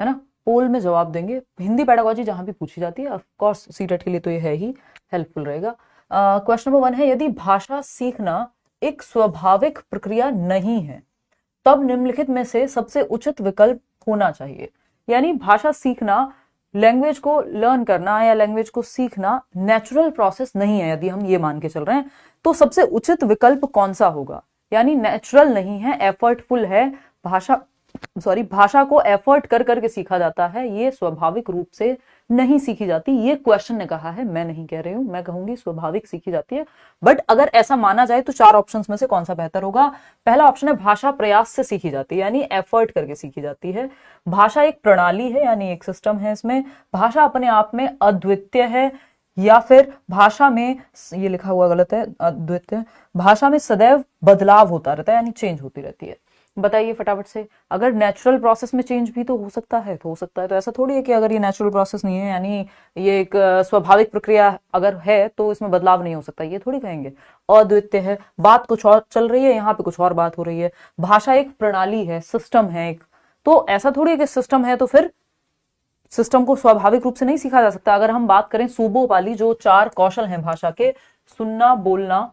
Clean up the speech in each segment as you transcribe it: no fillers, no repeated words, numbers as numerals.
है ना, पोल में जवाब देंगे। हिंदी पेडागोजी जहां भी पूछी जाती है, ऑफ कोर्स सीटेट के लिए तो ये है ही, हेल्पफुल रहेगा। क्वेश्चन नंबर 1 है, यदि भाषा सीखना एक स्वाभाविक प्रक्रिया नहीं है तब निम्नलिखित में से सबसे उचित विकल्प होना चाहिए। यानी भाषा सीखना, लैंग्वेज को लर्न करना या लैंग्वेज को सीखना नेचुरल प्रोसेस नहीं है, यदि हम ये मान के चल रहे हैं तो सबसे उचित विकल्प कौन सा होगा। यानी नेचुरल नहीं है, एफर्टफुल है, भाषा को एफर्ट कर करके सीखा जाता है, ये स्वाभाविक रूप से नहीं सीखी जाती। ये क्वेश्चन ने कहा है, मैं नहीं कह रही हूं, मैं कहूंगी स्वाभाविक सीखी जाती है। बट अगर ऐसा माना जाए तो 4 ऑप्शंस में से कौन सा बेहतर होगा। पहला ऑप्शन है भाषा प्रयास से सीखी जाती है, यानी एफर्ट करके सीखी जाती है। भाषा एक प्रणाली है, यानी एक सिस्टम है, इसमें भाषा अपने आप में अद्वितीय है। या फिर भाषा में, ये लिखा हुआ गलत है, अद्वितीय, भाषा में सदैव बदलाव होता रहता है, यानी चेंज होती रहती है। बताइए फटाफट से, अगर नेचुरल प्रोसेस में चेंज भी तो हो सकता है, तो हो सकता है, तो ऐसा थोड़ी है कि अगर ये नेचुरल प्रोसेस नहीं है, यानी ये एक स्वाभाविक प्रक्रिया अगर है तो इसमें बदलाव नहीं हो सकता, ये थोड़ी कहेंगे। अद्वितीय है, बात कुछ और चल रही है, यहाँ पे कुछ और बात हो रही है। भाषा एक प्रणाली है, सिस्टम है एक, तो ऐसा थोड़ी है कि सिस्टम है तो फिर सिस्टम को स्वाभाविक रूप से नहीं सीखा जा सकता। अगर हम बात करें सूबों वाली जो 4 कौशल हैं भाषा के, सुनना, बोलना,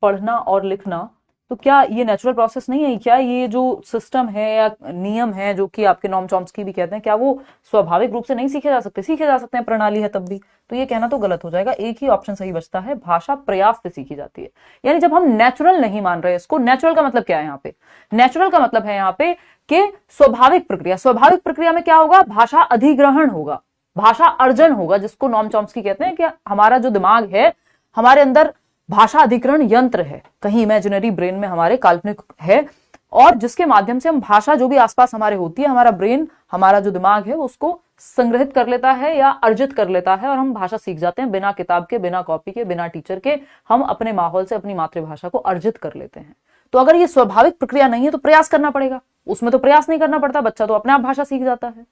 पढ़ना और लिखना, तो क्या ये नेचुरल प्रोसेस नहीं है? क्या ये जो सिस्टम है या नियम है जो कि आपके नॉम चॉम्स्की भी कहते हैं, क्या वो स्वाभाविक रूप से नहीं सीखे जा सकते? सीखे जा सकते हैं, प्रणाली है तब भी। तो ये कहना तो गलत हो जाएगा, एक ही ऑप्शन सही बचता है, भाषा प्रयास से सीखी जाती है। यानी जब हम नेचुरल नहीं मान रहे इसको, नेचुरल का मतलब क्या है यहाँ पे? नेचुरल का मतलब है यहाँ पे कि स्वाभाविक प्रक्रिया। स्वाभाविक प्रक्रिया में क्या होगा? भाषा अधिग्रहण होगा, भाषा अर्जन होगा, जिसको नॉम चॉम्स्की कहते हैं कि हमारा जो दिमाग है, हमारे अंदर भाषा अधिग्रहण यंत्र है, कहीं इमेजिनरी ब्रेन में हमारे काल्पनिक है, और जिसके माध्यम से हम भाषा जो भी आसपास हमारे होती है, हमारा ब्रेन, हमारा जो दिमाग है उसको संग्रहित कर लेता है या अर्जित कर लेता है, और हम भाषा सीख जाते हैं बिना किताब के, बिना कॉपी के, बिना टीचर के। हम अपने माहौल से अपनी मातृभाषा को अर्जित कर लेते हैं। तो अगर ये स्वाभाविक प्रक्रिया नहीं है तो प्रयास करना पड़ेगा, उसमें तो प्रयास नहीं करना पड़ता, बच्चा तो अपने आप भाषा सीख जाता है।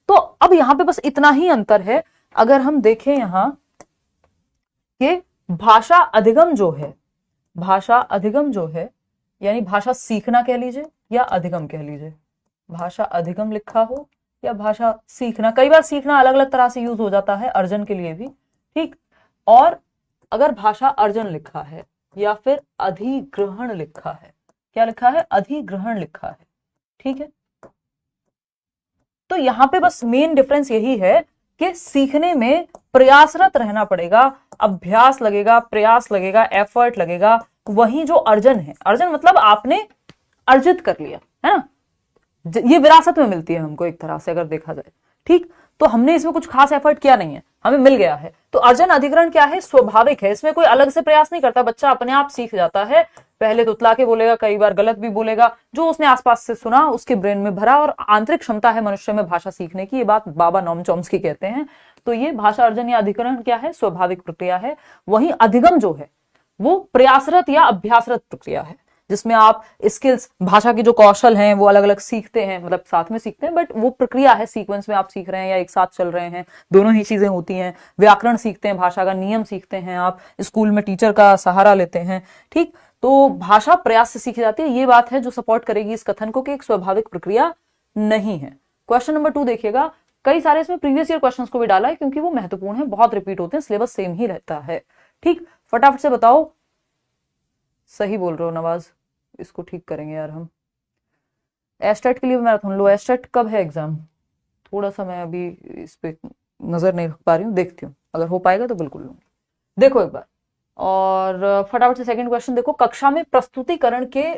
तो अब यहां पे बस इतना ही अंतर है। अगर हम देखें यहां कि भाषा अधिगम जो है, भाषा अधिगम जो है, यानी भाषा सीखना कह लीजिए या अधिगम कह लीजिए, भाषा अधिगम लिखा हो या भाषा सीखना, कई बार सीखना अलग अलग तरह से यूज हो जाता है, अर्जन के लिए भी, ठीक। और अगर भाषा अर्जन लिखा है या फिर अधिग्रहण लिखा है, क्या लिखा है? अधिग्रहण लिखा है, ठीक है। तो यहां पे बस मेन डिफरेंस यही है कि सीखने में प्रयासरत रहना पड़ेगा, अभ्यास लगेगा, प्रयास लगेगा, एफर्ट लगेगा। वही जो अर्जन है, अर्जन मतलब आपने अर्जित कर लिया, है ना, ये विरासत में मिलती है हमको एक तरह से अगर देखा जाए, ठीक। तो हमने इसमें कुछ खास एफर्ट किया नहीं है, हमें मिल गया है। तो अर्जन अधिग्रहण क्या है? स्वाभाविक है, इसमें कोई अलग से प्रयास नहीं करता, बच्चा अपने आप सीख जाता है। पहले तुतला के बोलेगा, कई बार गलत भी बोलेगा, जो उसने आसपास से सुना उसके ब्रेन में भरा, और आंतरिक क्षमता है मनुष्य में भाषा सीखने की, ये बात बाबा नॉम चॉम्स्की कहते हैं। तो ये भाषा अर्जन या अधिग्रहण क्या है? स्वाभाविक प्रक्रिया है। वहीं अधिगम जो है वो प्रयासरत या अभ्यासरत प्रक्रिया है, जिसमें आप स्किल्स, भाषा के जो कौशल हैं वो अलग अलग सीखते हैं, मतलब साथ में सीखते हैं, बट वो प्रक्रिया है, सीक्वेंस में आप सीख रहे हैं या एक साथ चल रहे हैं, दोनों ही चीजें होती हैं। व्याकरण सीखते हैं, भाषा का नियम सीखते हैं, आप स्कूल में टीचर का सहारा लेते हैं, ठीक। तो भाषा प्रयास से सीखी जाती है, ये बात है जो सपोर्ट करेगी इस कथन को कि एक स्वाभाविक प्रक्रिया नहीं है। क्वेश्चन नंबर 2 देखिएगा, कई सारे इसमें प्रीवियस ईयर क्वेश्चंस को भी डाला है क्योंकि वो महत्वपूर्ण है, बहुत रिपीट होते हैं, सिलेबस सेम ही रहता है, ठीक। फटाफट से बताओ, सही बोल रहे हो नवाज, इसको ठीक करेंगे यार हम। एस्टेट के लिए मैराथन लो, एस्टेट कब है एग्जाम? थोड़ा सा मैं अभी इस पे नजर नहीं रख पा रही हूँ, देखती हूँ, अगर हो पाएगा तो बिल्कुल लूंगी, देखो एक बार। और फटाफट से सेकंड क्वेश्चन देखो, कक्षा में प्रस्तुतिकरण के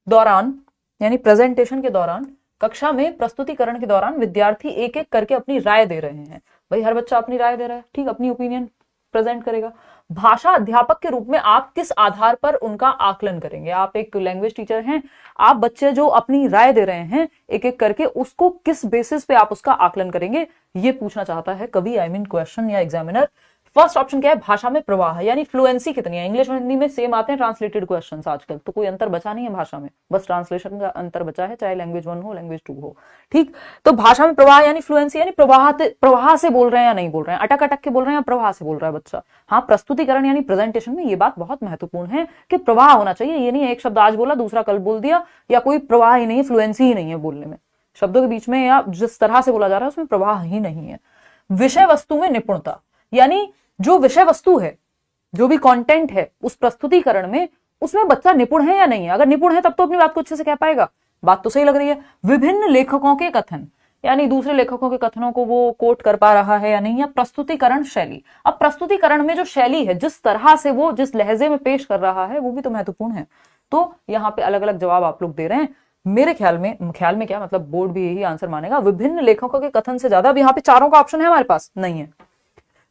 दौरान, यानी प्रेजेंटेशन के दौरान, कक्षा में प्रस्तुतिकरण के दौरान विद्यार्थी एक एक करके अपनी राय दे रहे हैं। भाई हर बच्चा अपनी राय दे रहा है, ठीक, अपनी ओपिनियन प्रेजेंट करेगा। भाषा अध्यापक के रूप में आप किस आधार पर उनका आकलन करेंगे? आप एक लैंग्वेज टीचर हैं, आप बच्चे जो अपनी राय दे रहे हैं एक एक करके, उसको किस बेसिस पे आप उसका आकलन करेंगे, ये पूछना चाहता है कवि, आई मीन क्वेश्चन या एग्जामिनर। फर्स्ट ऑप्शन क्या है? भाषा में प्रवाह, यानी फ्लुएंसी कितनी है। इंग्लिश और हिंदी में सेम आते हैं ट्रांसलेटेड क्वेश्चंस आजकल, तो कोई अंतर बचा नहीं है भाषा में, बस ट्रांसलेशन का अंतर बचा है, चाहे लैंग्वेज 1 हो लैंग्वेज 2 हो, ठीक। तो भाषा में प्रवाह यानी फ्लुएंसी, यानी प्रवाह से बोल रहे हैं या नहीं बोल रहे हैं, अटक अटक के बोल रहे हैं या प्रवाह से बोल रहा है बच्चा। हाँ, प्रस्तुतिकरण यानी प्रेजेंटेशन में ये बात बहुत महत्वपूर्ण है कि प्रवाह होना चाहिए, ये नहीं है एक शब्द आज बोला दूसरा कल बोल दिया, या कोई प्रवाह ही नहीं है, फ्लुएंसी ही नहीं है बोलने में, शब्दों के बीच में या जिस तरह से बोला जा रहा है उसमें प्रवाह ही नहीं है। विषय वस्तु में निपुणता, यानी जो विषय वस्तु है, जो भी कंटेंट है उस प्रस्तुतिकरण में, उसमें बच्चा निपुण है या नहीं है। अगर निपुण है तब तो अपनी बात को अच्छे से कह पाएगा। बात तो सही लग रही है। विभिन्न लेखकों के कथन, यानी दूसरे लेखकों के कथनों को वो कोट कर पा रहा है या नहीं। या प्रस्तुतिकरण शैली, अब प्रस्तुतिकरण में जो शैली है, जिस तरह से वो जिस लहजे में पेश कर रहा है, वो भी तो महत्वपूर्ण है। तो यहाँ पे अलग अलग जवाब आप लोग दे रहे हैं। मेरे ख्याल में क्या मतलब, बोर्ड भी यही आंसर मानेगा। विभिन्न लेखकों के कथन से ज्यादा, अब यहाँ पे चारों का ऑप्शन है हमारे पास नहीं है,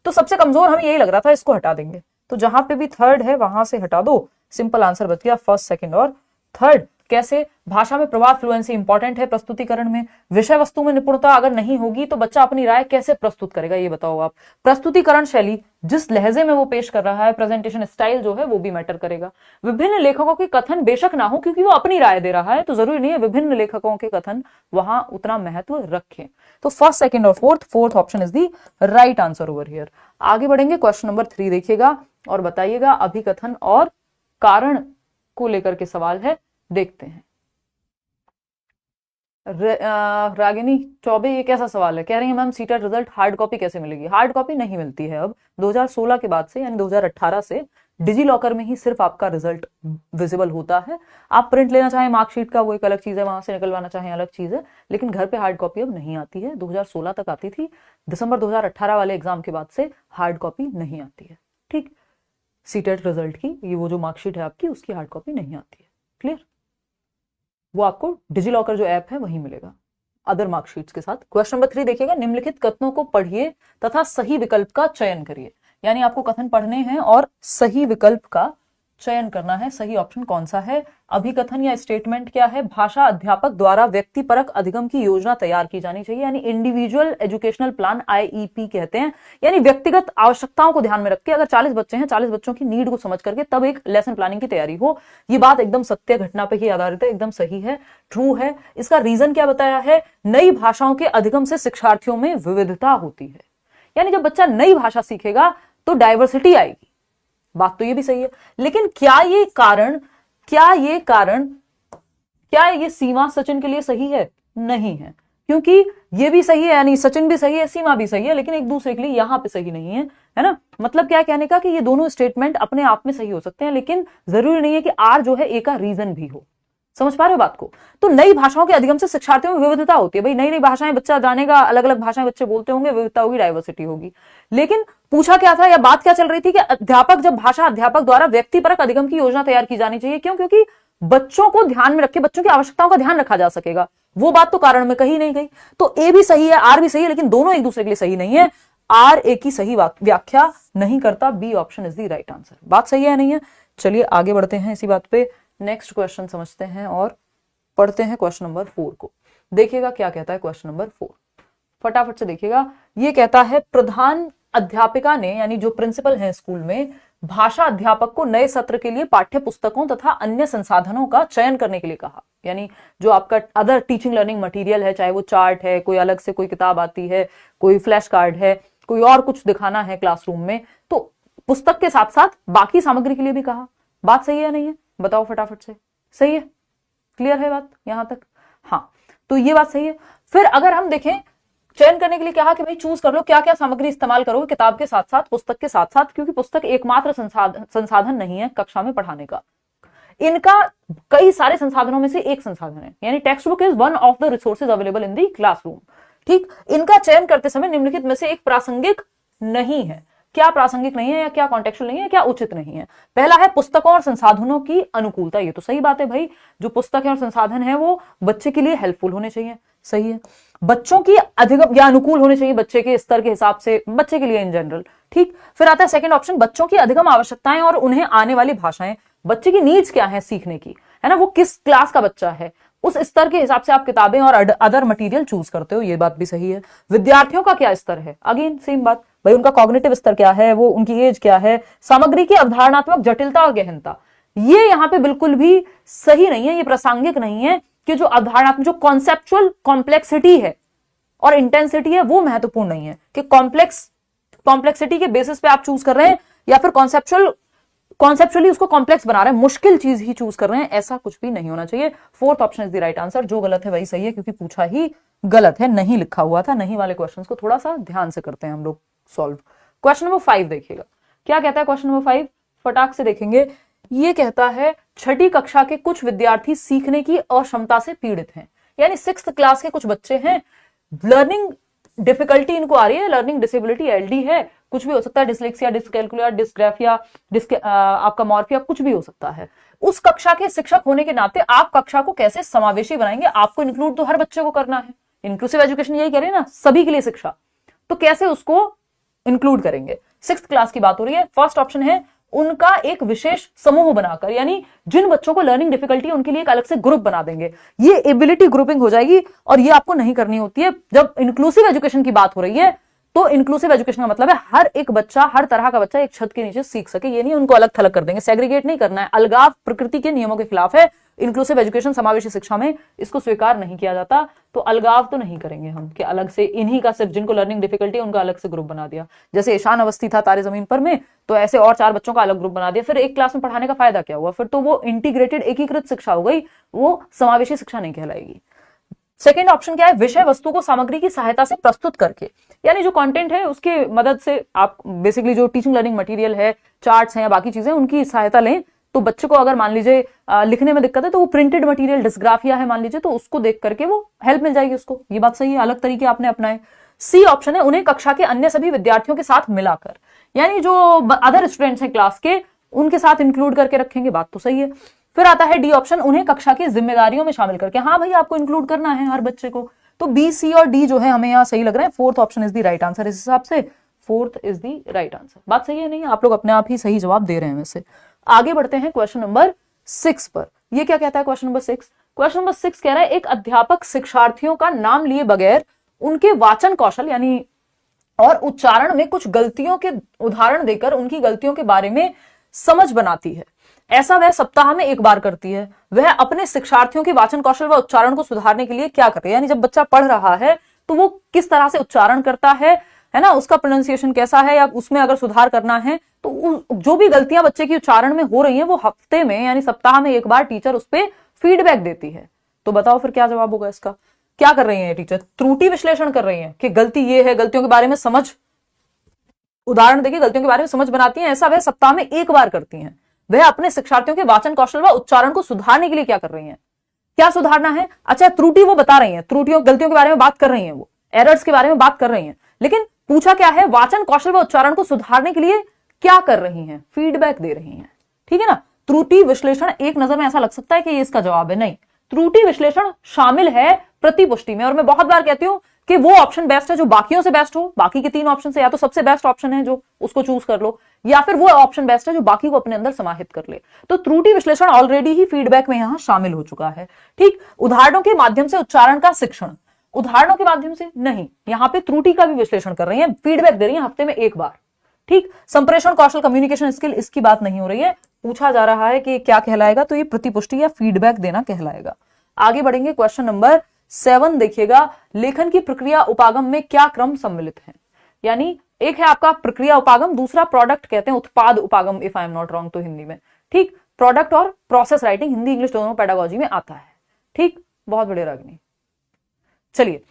तो सबसे कमजोर हमें यही लग रहा था, इसको हटा देंगे। तो जहां पे भी थर्ड है वहां से हटा दो, सिंपल आंसर बच गया फर्स्ट, सेकंड और थर्ड। कैसे? भाषा में प्रवाह, फ्लुएंसी इंपॉर्टेंट है प्रस्तुतिकरण में। विषय वस्तु में निपुणता अगर नहीं होगी तो बच्चा अपनी राय कैसे प्रस्तुत करेगा, ये बताओ आप। प्रस्तुतिकरण शैली, जिस लहजे में वो पेश कर रहा है, प्रेजेंटेशन स्टाइल जो है वो भी मैटर करेगा। विभिन्न लेखकों के कथन बेशक ना हो, क्योंकि वो अपनी राय दे रहा है, तो जरूरी नहीं है विभिन्न लेखकों के कथन वहां उतना महत्व रखें। तो फर्स्ट, सेकंड और fourth option is the right answer over here. आगे बढ़ेंगे, क्वेश्चन नंबर 3 देखिएगा और बताइएगा। अभिकथन और कारण को लेकर के सवाल है, देखते हैं। रागिनी चौबे, ये कैसा सवाल है? कह रही है ma'am CTET result hard copy कैसे मिलेगी? हार्ड कॉपी नहीं मिलती है अब। 2016 के बाद से, यानी 2018 से डिजी लॉकर में ही सिर्फ आपका रिजल्ट विजिबल होता है। आप प्रिंट लेना चाहें मार्कशीट का, वो एक अलग चीज है, वहां से निकलवाना चाहें अलग चीज है, लेकिन घर पे हार्ड कॉपी अब नहीं आती है। 2016 तक आती थी, दिसंबर 2018 वाले एग्जाम के बाद से हार्ड कॉपी नहीं आती है। ठीक, सीटेट रिजल्ट की ये वो जो मार्कशीट है आपकी, उसकी हार्ड कॉपी नहीं आती है। क्लियर? वो आपको डिजी लॉकर जो ऐप है वहीं मिलेगा अदर मार्कशीट्स के साथ। क्वेश्चन नंबर 3 देखिएगा। निम्नलिखित कथनों को पढ़िए तथा सही विकल्प का चयन करिए, यानी आपको कथन पढ़ने हैं और सही विकल्प का चयन करना है। सही ऑप्शन कौन सा है? अभिकथन या स्टेटमेंट क्या है? भाषा अध्यापक द्वारा व्यक्तिपरक अधिगम की योजना तैयार की जानी चाहिए, यानी इंडिविजुअल एजुकेशनल प्लान, IEP कहते हैं। यानी व्यक्तिगत आवश्यकताओं को ध्यान में रख के, अगर 40 बच्चे हैं, 40 बच्चों की नीड को समझ करके तब एक लेसन प्लानिंग की तैयारी हो। ये बात एकदम सत्य घटना पे ही आधारित है, एकदम सही है, ट्रू है। इसका रीजन क्या बताया है? नई भाषाओं के अधिगम से शिक्षार्थियों में विविधता होती है, यानी जब बच्चा नई भाषा सीखेगा तो डाइवर्सिटी आएगी। बात तो ये भी सही है, लेकिन क्या ये सीमा सचिन के लिए सही है? नहीं है, क्योंकि ये भी सही है, यानी सचिन भी सही है, सीमा भी सही है, लेकिन एक दूसरे के लिए यहां पे सही नहीं है ना। मतलब क्या कहने का कि ये दोनों स्टेटमेंट अपने आप में सही हो सकते हैं, लेकिन जरूरी नहीं है कि आर जो है ए का रीजन भी हो। समझ पा रहे हो बात को? तो नई भाषाओं के अधिगम से शिक्षार्थियों में विविधता होती है। भाई नई नई भाषाएं बच्चा जानेगा, अलग अलग भाषाएं बच्चे बोलते होंगे, विविधता होगी, डाइवर्सिटी होगी। लेकिन पूछा क्या था, या बात क्या चल रही थी कि अध्यापक, जब भाषा अध्यापक द्वारा व्यक्तिपरक अधिगम की योजना तैयार की जानी चाहिए। क्यों? क्योंकि बच्चों को ध्यान में रख के बच्चों की आवश्यकताओं का ध्यान रखा जा सकेगा। वो बात तो कारण में कही नहीं गई। तो ए भी सही है, आर भी सही है, लेकिन दोनों एक दूसरे के लिए सही नहीं है। आर ए की सही व्याख्या नहीं करता। B option is the right answer. बात सही है नहीं है? चलिए आगे बढ़ते हैं इसी बात पे। नेक्स्ट क्वेश्चन समझते हैं और पढ़ते हैं क्वेश्चन नंबर 4 को। देखिएगा क्या कहता है क्वेश्चन नंबर 4, फटाफट से देखिएगा। ये कहता है प्रधान अध्यापिका ने, यानी जो प्रिंसिपल है स्कूल में, भाषा अध्यापक को नए सत्र के लिए पाठ्य पुस्तकों तथा अन्य संसाधनों का चयन करने के लिए कहा। यानी जो आपका अदर टीचिंग लर्निंग मटेरियल है, चाहे वो चार्ट है, कोई अलग से कोई किताब आती है, कोई फ्लैश कार्ड है, कोई और कुछ दिखाना है क्लासरूम में, तो पुस्तक के साथ साथ बाकी सामग्री के लिए भी कहा। बात सही है नहीं है? बताओ फटाफट से। सही है? क्लियर है बात यहां तक? हाँ, तो ये बात सही है। फिर अगर हम देखें, चयन करने के लिए कहा कि भाई चूज कर लो क्या क्या सामग्री इस्तेमाल करोगे किताब के साथ साथ, पुस्तक के साथ साथ, क्योंकि पुस्तक एकमात्र संसाधन नहीं है कक्षा में पढ़ाने का। इनका कई सारे संसाधनों में से एक संसाधन है, यानी text book is one of the resources available in the classroom. ठीक, इनका चयन करते समय निम्नलिखित में से एक प्रासंगिक नहीं है। क्या प्रासंगिक नहीं है, या क्या कॉन्टेक्चुअल नहीं है, क्या उचित नहीं है? पहला है पुस्तकों और संसाधनों की अनुकूलता। ये तो सही बात है भाई, जो पुस्तक है और संसाधन है वो बच्चे के लिए हेल्पफुल होने चाहिए। सही है। बच्चों की अधिगम या अनुकूल होने चाहिए, बच्चे के स्तर के हिसाब से, बच्चे के लिए इन जनरल। ठीक, फिर आता है सेकंड ऑप्शन, बच्चों की अधिगम आवश्यकताएं और उन्हें आने वाली भाषाएं। बच्चे की नीड्स क्या है सीखने की, है ना, वो किस क्लास का बच्चा है, उस स्तर के हिसाब से आप किताबें और अदर मटेरियल चूज करते हो। ये बात भी सही है। विद्यार्थियों का क्या स्तर है, अगेन सेम बात, भाई उनका कॉग्निटिव स्तर क्या है, वो उनकी एज क्या है, सामग्री की अवधारणात्मक जटिलता और गहनता, ये यहां पे बिल्कुल भी सही नहीं है, ये प्रासंगिक नहीं है कि जो अवधारणात्मक, जो कॉन्सेप्चुअल कॉम्प्लेक्सिटी है और इंटेंसिटी है वो महत्वपूर्ण नहीं है, कि कॉम्प्लेक्सिटी के बेसिस पे आप चूज कर रहे हैं या फिर कॉन्सेप्चुअल कॉन्सेप्चुअली उसको कॉम्प्लेक्स बना रहे हैं, मुश्किल चीज ही चूज कर रहे हैं, ऐसा कुछ भी नहीं होना चाहिए। Fourth option is the right answer. जो गलत है वही सही है, क्योंकि पूछा ही गलत है, नहीं लिखा हुआ था। नहीं वाले क्वेश्चंस को थोड़ा सा ध्यान से करते हैं हम लोग सॉल्व। क्वेश्चन नंबर 5 देखिएगा, क्या कहता है क्वेश्चन नंबर 5, फटाक से देखेंगे। ये कहता है छठी कक्षा के कुछ विद्यार्थी सीखने की अक्षमता से पीड़ित हैं, यानी 6th क्लास के कुछ बच्चे हैं, लर्निंग डिफिकल्टी इनको आ रही है, लर्निंग डिसेबिलिटी एलडी है, कुछ भी हो सकता है, डिसलेक्सिया, डिसकैलकुलिया, डिस्ग्राफिया, आपका मॉर्फिया, कुछ भी हो सकता है। उस कक्षा के शिक्षक होने के नाते आप कक्षा को कैसे समावेशी बनाएंगे? आपको इंक्लूड तो हर बच्चे को करना है, इंक्लूसिव एजुकेशन यही कह रहे हैं ना, सभी के लिए शिक्षा, तो कैसे उसको इंक्लूड करेंगे? 6th क्लास की बात हो रही है। फर्स्ट ऑप्शन है उनका एक विशेष समूह बनाकर, यानी जिन बच्चों को लर्निंग डिफिकल्टी उनके लिए एक अलग से ग्रुप बना देंगे, ये एबिलिटी ग्रुपिंग हो जाएगी, और ये आपको नहीं करनी होती है। जब इंक्लूसिव एजुकेशन की बात हो रही है तो इंक्लूसिव एजुकेशन का मतलब है हर एक बच्चा, हर तरह का बच्चा एक छत के नीचे सीख सके, ये नहीं उनको अलग थलग कर देंगे, सेग्रीगेट नहीं करना है। अलगाव प्रकृति के नियमों के खिलाफ है। इंक्लूसिव एजुकेशन, समावेशी शिक्षा में इसको स्वीकार नहीं किया जाता, तो अलगाव तो नहीं करेंगे हम कि अलग से इन्हीं का सिर्फ जिनको लर्निंग डिफिकल्टी उनका अलग से ग्रुप बना दिया। जैसे ईशान अवस्थी था तारे जमीन पर में, तो ऐसे और 4 बच्चों का अलग ग्रुप बना दिया, फिर एक क्लास में पढ़ाने का फायदा क्या हुआ? फिर तो वो इंटीग्रेटेड एकीकृत शिक्षा हो गई, वो समावेशी शिक्षा नहीं कहलाएगी। सेकेंड ऑप्शन क्या है? विषय वस्तु को सामग्री की सहायता से प्रस्तुत करके, यानी जो कंटेंट है उसके मदद से आप बेसिकली जो टीचिंग लर्निंग मटेरियल है, चार्ट्स हैं या बाकी चीजें, उनकी सहायता लें। तो बच्चे को अगर मान लीजिए लिखने में दिक्कत है तो वो प्रिंटेड मटेरियल, डिस्ग्राफिया है मान लीजिए, तो उसको देख करके वो हेल्प मिल जाएगी उसको। ये बात सही है, अलग तरीके आपने अपनाए। सी ऑप्शन है उन्हें कक्षा के अन्य सभी विद्यार्थियों के साथ मिलाकर, यानी जो अदर स्टूडेंट्स हैं क्लास के उनके साथ इंक्लूड करके रखेंगे, बात तो सही है। फिर आता है डी ऑप्शन, उन्हें कक्षा की जिम्मेदारियों में शामिल करके। हाँ भाई, आपको इंक्लूड करना है हर बच्चे को, तो बी, सी और डी जो है हमें यहाँ सही लग रहा है। Fourth option is the right answer. इस हिसाब से fourth is the right answer. बात सही है नहीं? आप लोग अपने आप ही सही जवाब दे रहे हैं वैसे। आगे बढ़ते हैं क्वेश्चन नंबर 6 पर। ये क्या कहता है क्वेश्चन नंबर 6? क्वेश्चन नंबर 6 कह रहा है एक अध्यापक शिक्षार्थियों का नाम लिए बगैर उनके वाचन कौशल यानी और उच्चारण में कुछ गलतियों के उदाहरण देकर उनकी गलतियों के बारे में समझ बनाती है। ऐसा वह सप्ताह में एक बार करती है। वह अपने शिक्षार्थियों के वाचन कौशल व उच्चारण को सुधारने के लिए क्या करती है? यानी जब बच्चा पढ़ रहा है तो वो किस तरह से उच्चारण करता है ना, उसका प्रोनाउंसिएशन कैसा है, या उसमें अगर सुधार करना है तो जो भी गलतियां बच्चे की उच्चारण में हो रही हैं वो हफ्ते में यानी सप्ताह में एक बार टीचर उस पर फीडबैक देती है। तो बताओ फिर क्या जवाब होगा इसका? क्या कर रही है टीचर? त्रुटि विश्लेषण कर रही है कि गलती ये है, गलतियों के बारे में समझ, उदाहरण देखिए, गलतियों के बारे में समझ बनाती हैं। ऐसा वह सप्ताह में एक बार करती हैं। वह अपने शिक्षार्थियों के वाचन कौशल व उच्चारण को सुधारने के लिए क्या कर रही हैं? क्या सुधारना है? अच्छा, त्रुटि वो बता रही हैं, त्रुटियों गलतियों के बारे में बात कर रही हैं, वो एरर्स के बारे में बात कर रही हैं, लेकिन पूछा क्या है? वाचन कौशल व उच्चारण को सुधारने के लिए क्या कर रही हैं? फीडबैक दे रही हैं। ठीक है ना? त्रुटि विश्लेषण एक नजर में ऐसा लग सकता है कि ये इसका जवाब है, नहीं। त्रुटि विश्लेषण शामिल है प्रतिपुष्टि में, और मैं बहुत बार कहती हूं कि वो ऑप्शन बेस्ट है जो बाकियों से बेस्ट हो। बाकी के 3 ऑप्शन से या तो सबसे बेस्ट ऑप्शन है जो उसको चूज कर लो, या फिर वो ऑप्शन बेस्ट है जो बाकी को अपने अंदर समाहित कर ले। तो त्रुटि विश्लेषण ऑलरेडी ही फीडबैक में यहां शामिल हो चुका है। ठीक। उदाहरणों के माध्यम से उच्चारण का शिक्षण, उदाहरणों के माध्यम से नहीं, यहां पे त्रुटि का भी विश्लेषण कर रही है, फीडबैक दे रही है हफ्ते में एक बार। ठीक। संप्रेषण कौशल, कम्युनिकेशन स्किल, इसकी बात नहीं हो रही है। पूछा जा रहा है कि क्या कहलाएगा, तो ये प्रतिपुष्टि या फीडबैक देना कहलाएगा। आगे बढ़ेंगे, क्वेश्चन नंबर 7 देखिएगा। लेखन की प्रक्रिया उपागम में क्या क्रम सम्मिलित है? यानी एक है आपका प्रक्रिया उपागम, दूसरा प्रोडक्ट कहते हैं उत्पाद उपागम, if I am not wrong तो हिंदी में। ठीक। प्रोडक्ट और प्रोसेस राइटिंग हिंदी इंग्लिश दोनों पेडागोजी में आता है। ठीक। बहुत बड़े रागनी। चलिए,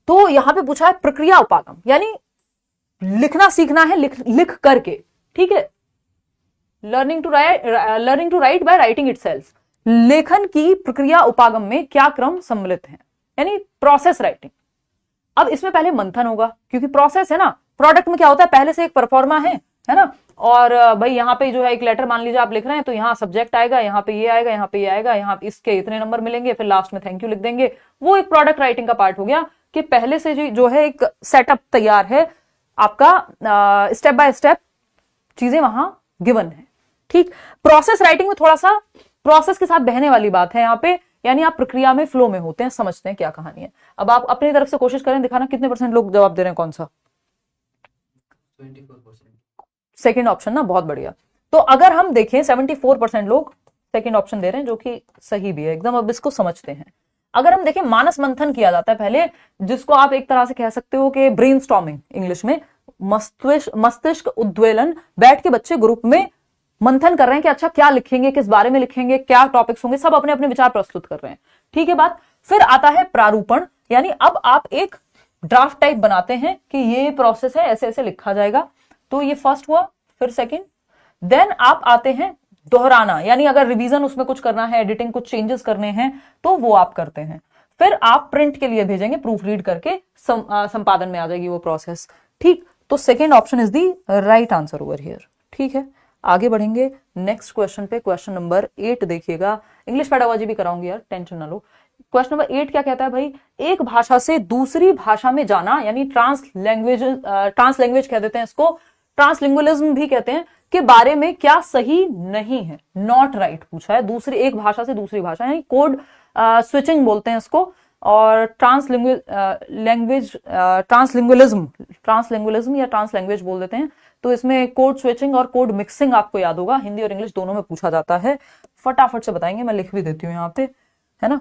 तो यहां पे पूछा है प्रक्रिया उपागम, यानी लिखना सीखना है लिख करके। ठीक है। Learning to write by writing itself. लेखन की प्रक्रिया उपागम में क्या क्रम सम्मिलित है? यानी प्रोसेस राइटिंग। अब इसमें पहले मंथन होगा, क्योंकि प्रोसेस है ना। प्रोडक्ट में क्या होता है? पहले से एक परफॉर्मा है ना, और भाई यहाँ पे जो है एक लेटर मान लीजिए आप लिख रहे हैं, तो यहाँ सब्जेक्ट आएगा, यहाँ पे ये आएगा, यहाँ पे ये आएगा, यहाँ इसके इतने नंबर मिलेंगे, फिर लास्ट में थैंक यू लिख देंगे। वो एक प्रोडक्ट राइटिंग का पार्ट हो गया कि पहले से जो है एक सेटअप तैयार है आपका, स्टेप बाय स्टेप चीजें वहां गिवन है। ठीक। प्रोसेस राइटिंग में थोड़ा सा प्रोसेस के साथ बहने वाली बात है यहाँ पे, यानी आप प्रक्रिया में फ्लो में होते हैं, समझते हैं क्या कहानी है। अब आप अपनी तरफ से कोशिश करें दिखाना कितने % लोग जवाब दे रहे हैं, कौन सा? 24%। सेकेंड ऑप्शन ना, बहुत बढ़िया। तो अगर हम देखें 74% लोग सेकेंड ऑप्शन दे रहे हैं, जो कि सही भी है एकदम। अब इसको समझते हैं। अगर हम देखें, मानस मंथन किया जाता है पहले, जिसको आप एक तरह से कह सकते हो कि ब्रेनस्टॉर्मिंग इंग्लिश में, मस्तिष्क उद्वेलन। बैठ के बच्चे ग्रुप में मंथन कर रहे हैं कि अच्छा क्या लिखेंगे, किस बारे में लिखेंगे, क्या टॉपिक्स होंगे, सब अपने अपने विचार प्रस्तुत कर रहे हैं। ठीक है बात। फिर आता है प्रारूपण, यानी अब आप एक ड्राफ्ट टाइप बनाते हैं कि ये प्रोसेस है, ऐसे ऐसे लिखा जाएगा। तो ये फर्स्ट हुआ। फिर सेकंड, देन आप आते हैं दोहराना, यानी अगर रिवीजन उसमें कुछ करना है, एडिटिंग कुछ चेंजेस करने हैं तो वो आप करते हैं। फिर आप प्रिंट के लिए भेजेंगे, प्रूफ रीड करके संपादन में आ जाएगी वो प्रोसेस। ठीक, तो second option is the right answer over here. ठीक है, आगे बढ़ेंगे नेक्स्ट क्वेश्चन पे। क्वेश्चन नंबर 8 देखिएगा। इंग्लिश पेडागोजी भी कराऊंगी यार, टेंशन ना लो। क्वेश्चन नंबर 8 क्या कहता है भाई, एक भाषा से दूसरी भाषा में जाना, यानी ट्रांसलैंग्वेज कह देते हैं इसको, ट्रांसलिंगुअलिज्म भी कहते हैं, के बारे में क्या सही नहीं है, नॉट राइट पूछा है। दूसरी एक भाषा से दूसरी भाषा, यानी कोड स्विचिंग बोलते हैं इसको, और ट्रांसलिंगुअलिज्म या ट्रांसलैंग्वेज बोल देते हैं। तो इसमें कोड स्विचिंग और कोड मिक्सिंग आपको याद होगा, हिंदी और इंग्लिश दोनों में पूछा जाता है। फटाफट से बताएंगे, मैं लिख भी देती हूँ यहाँ पे, है ना।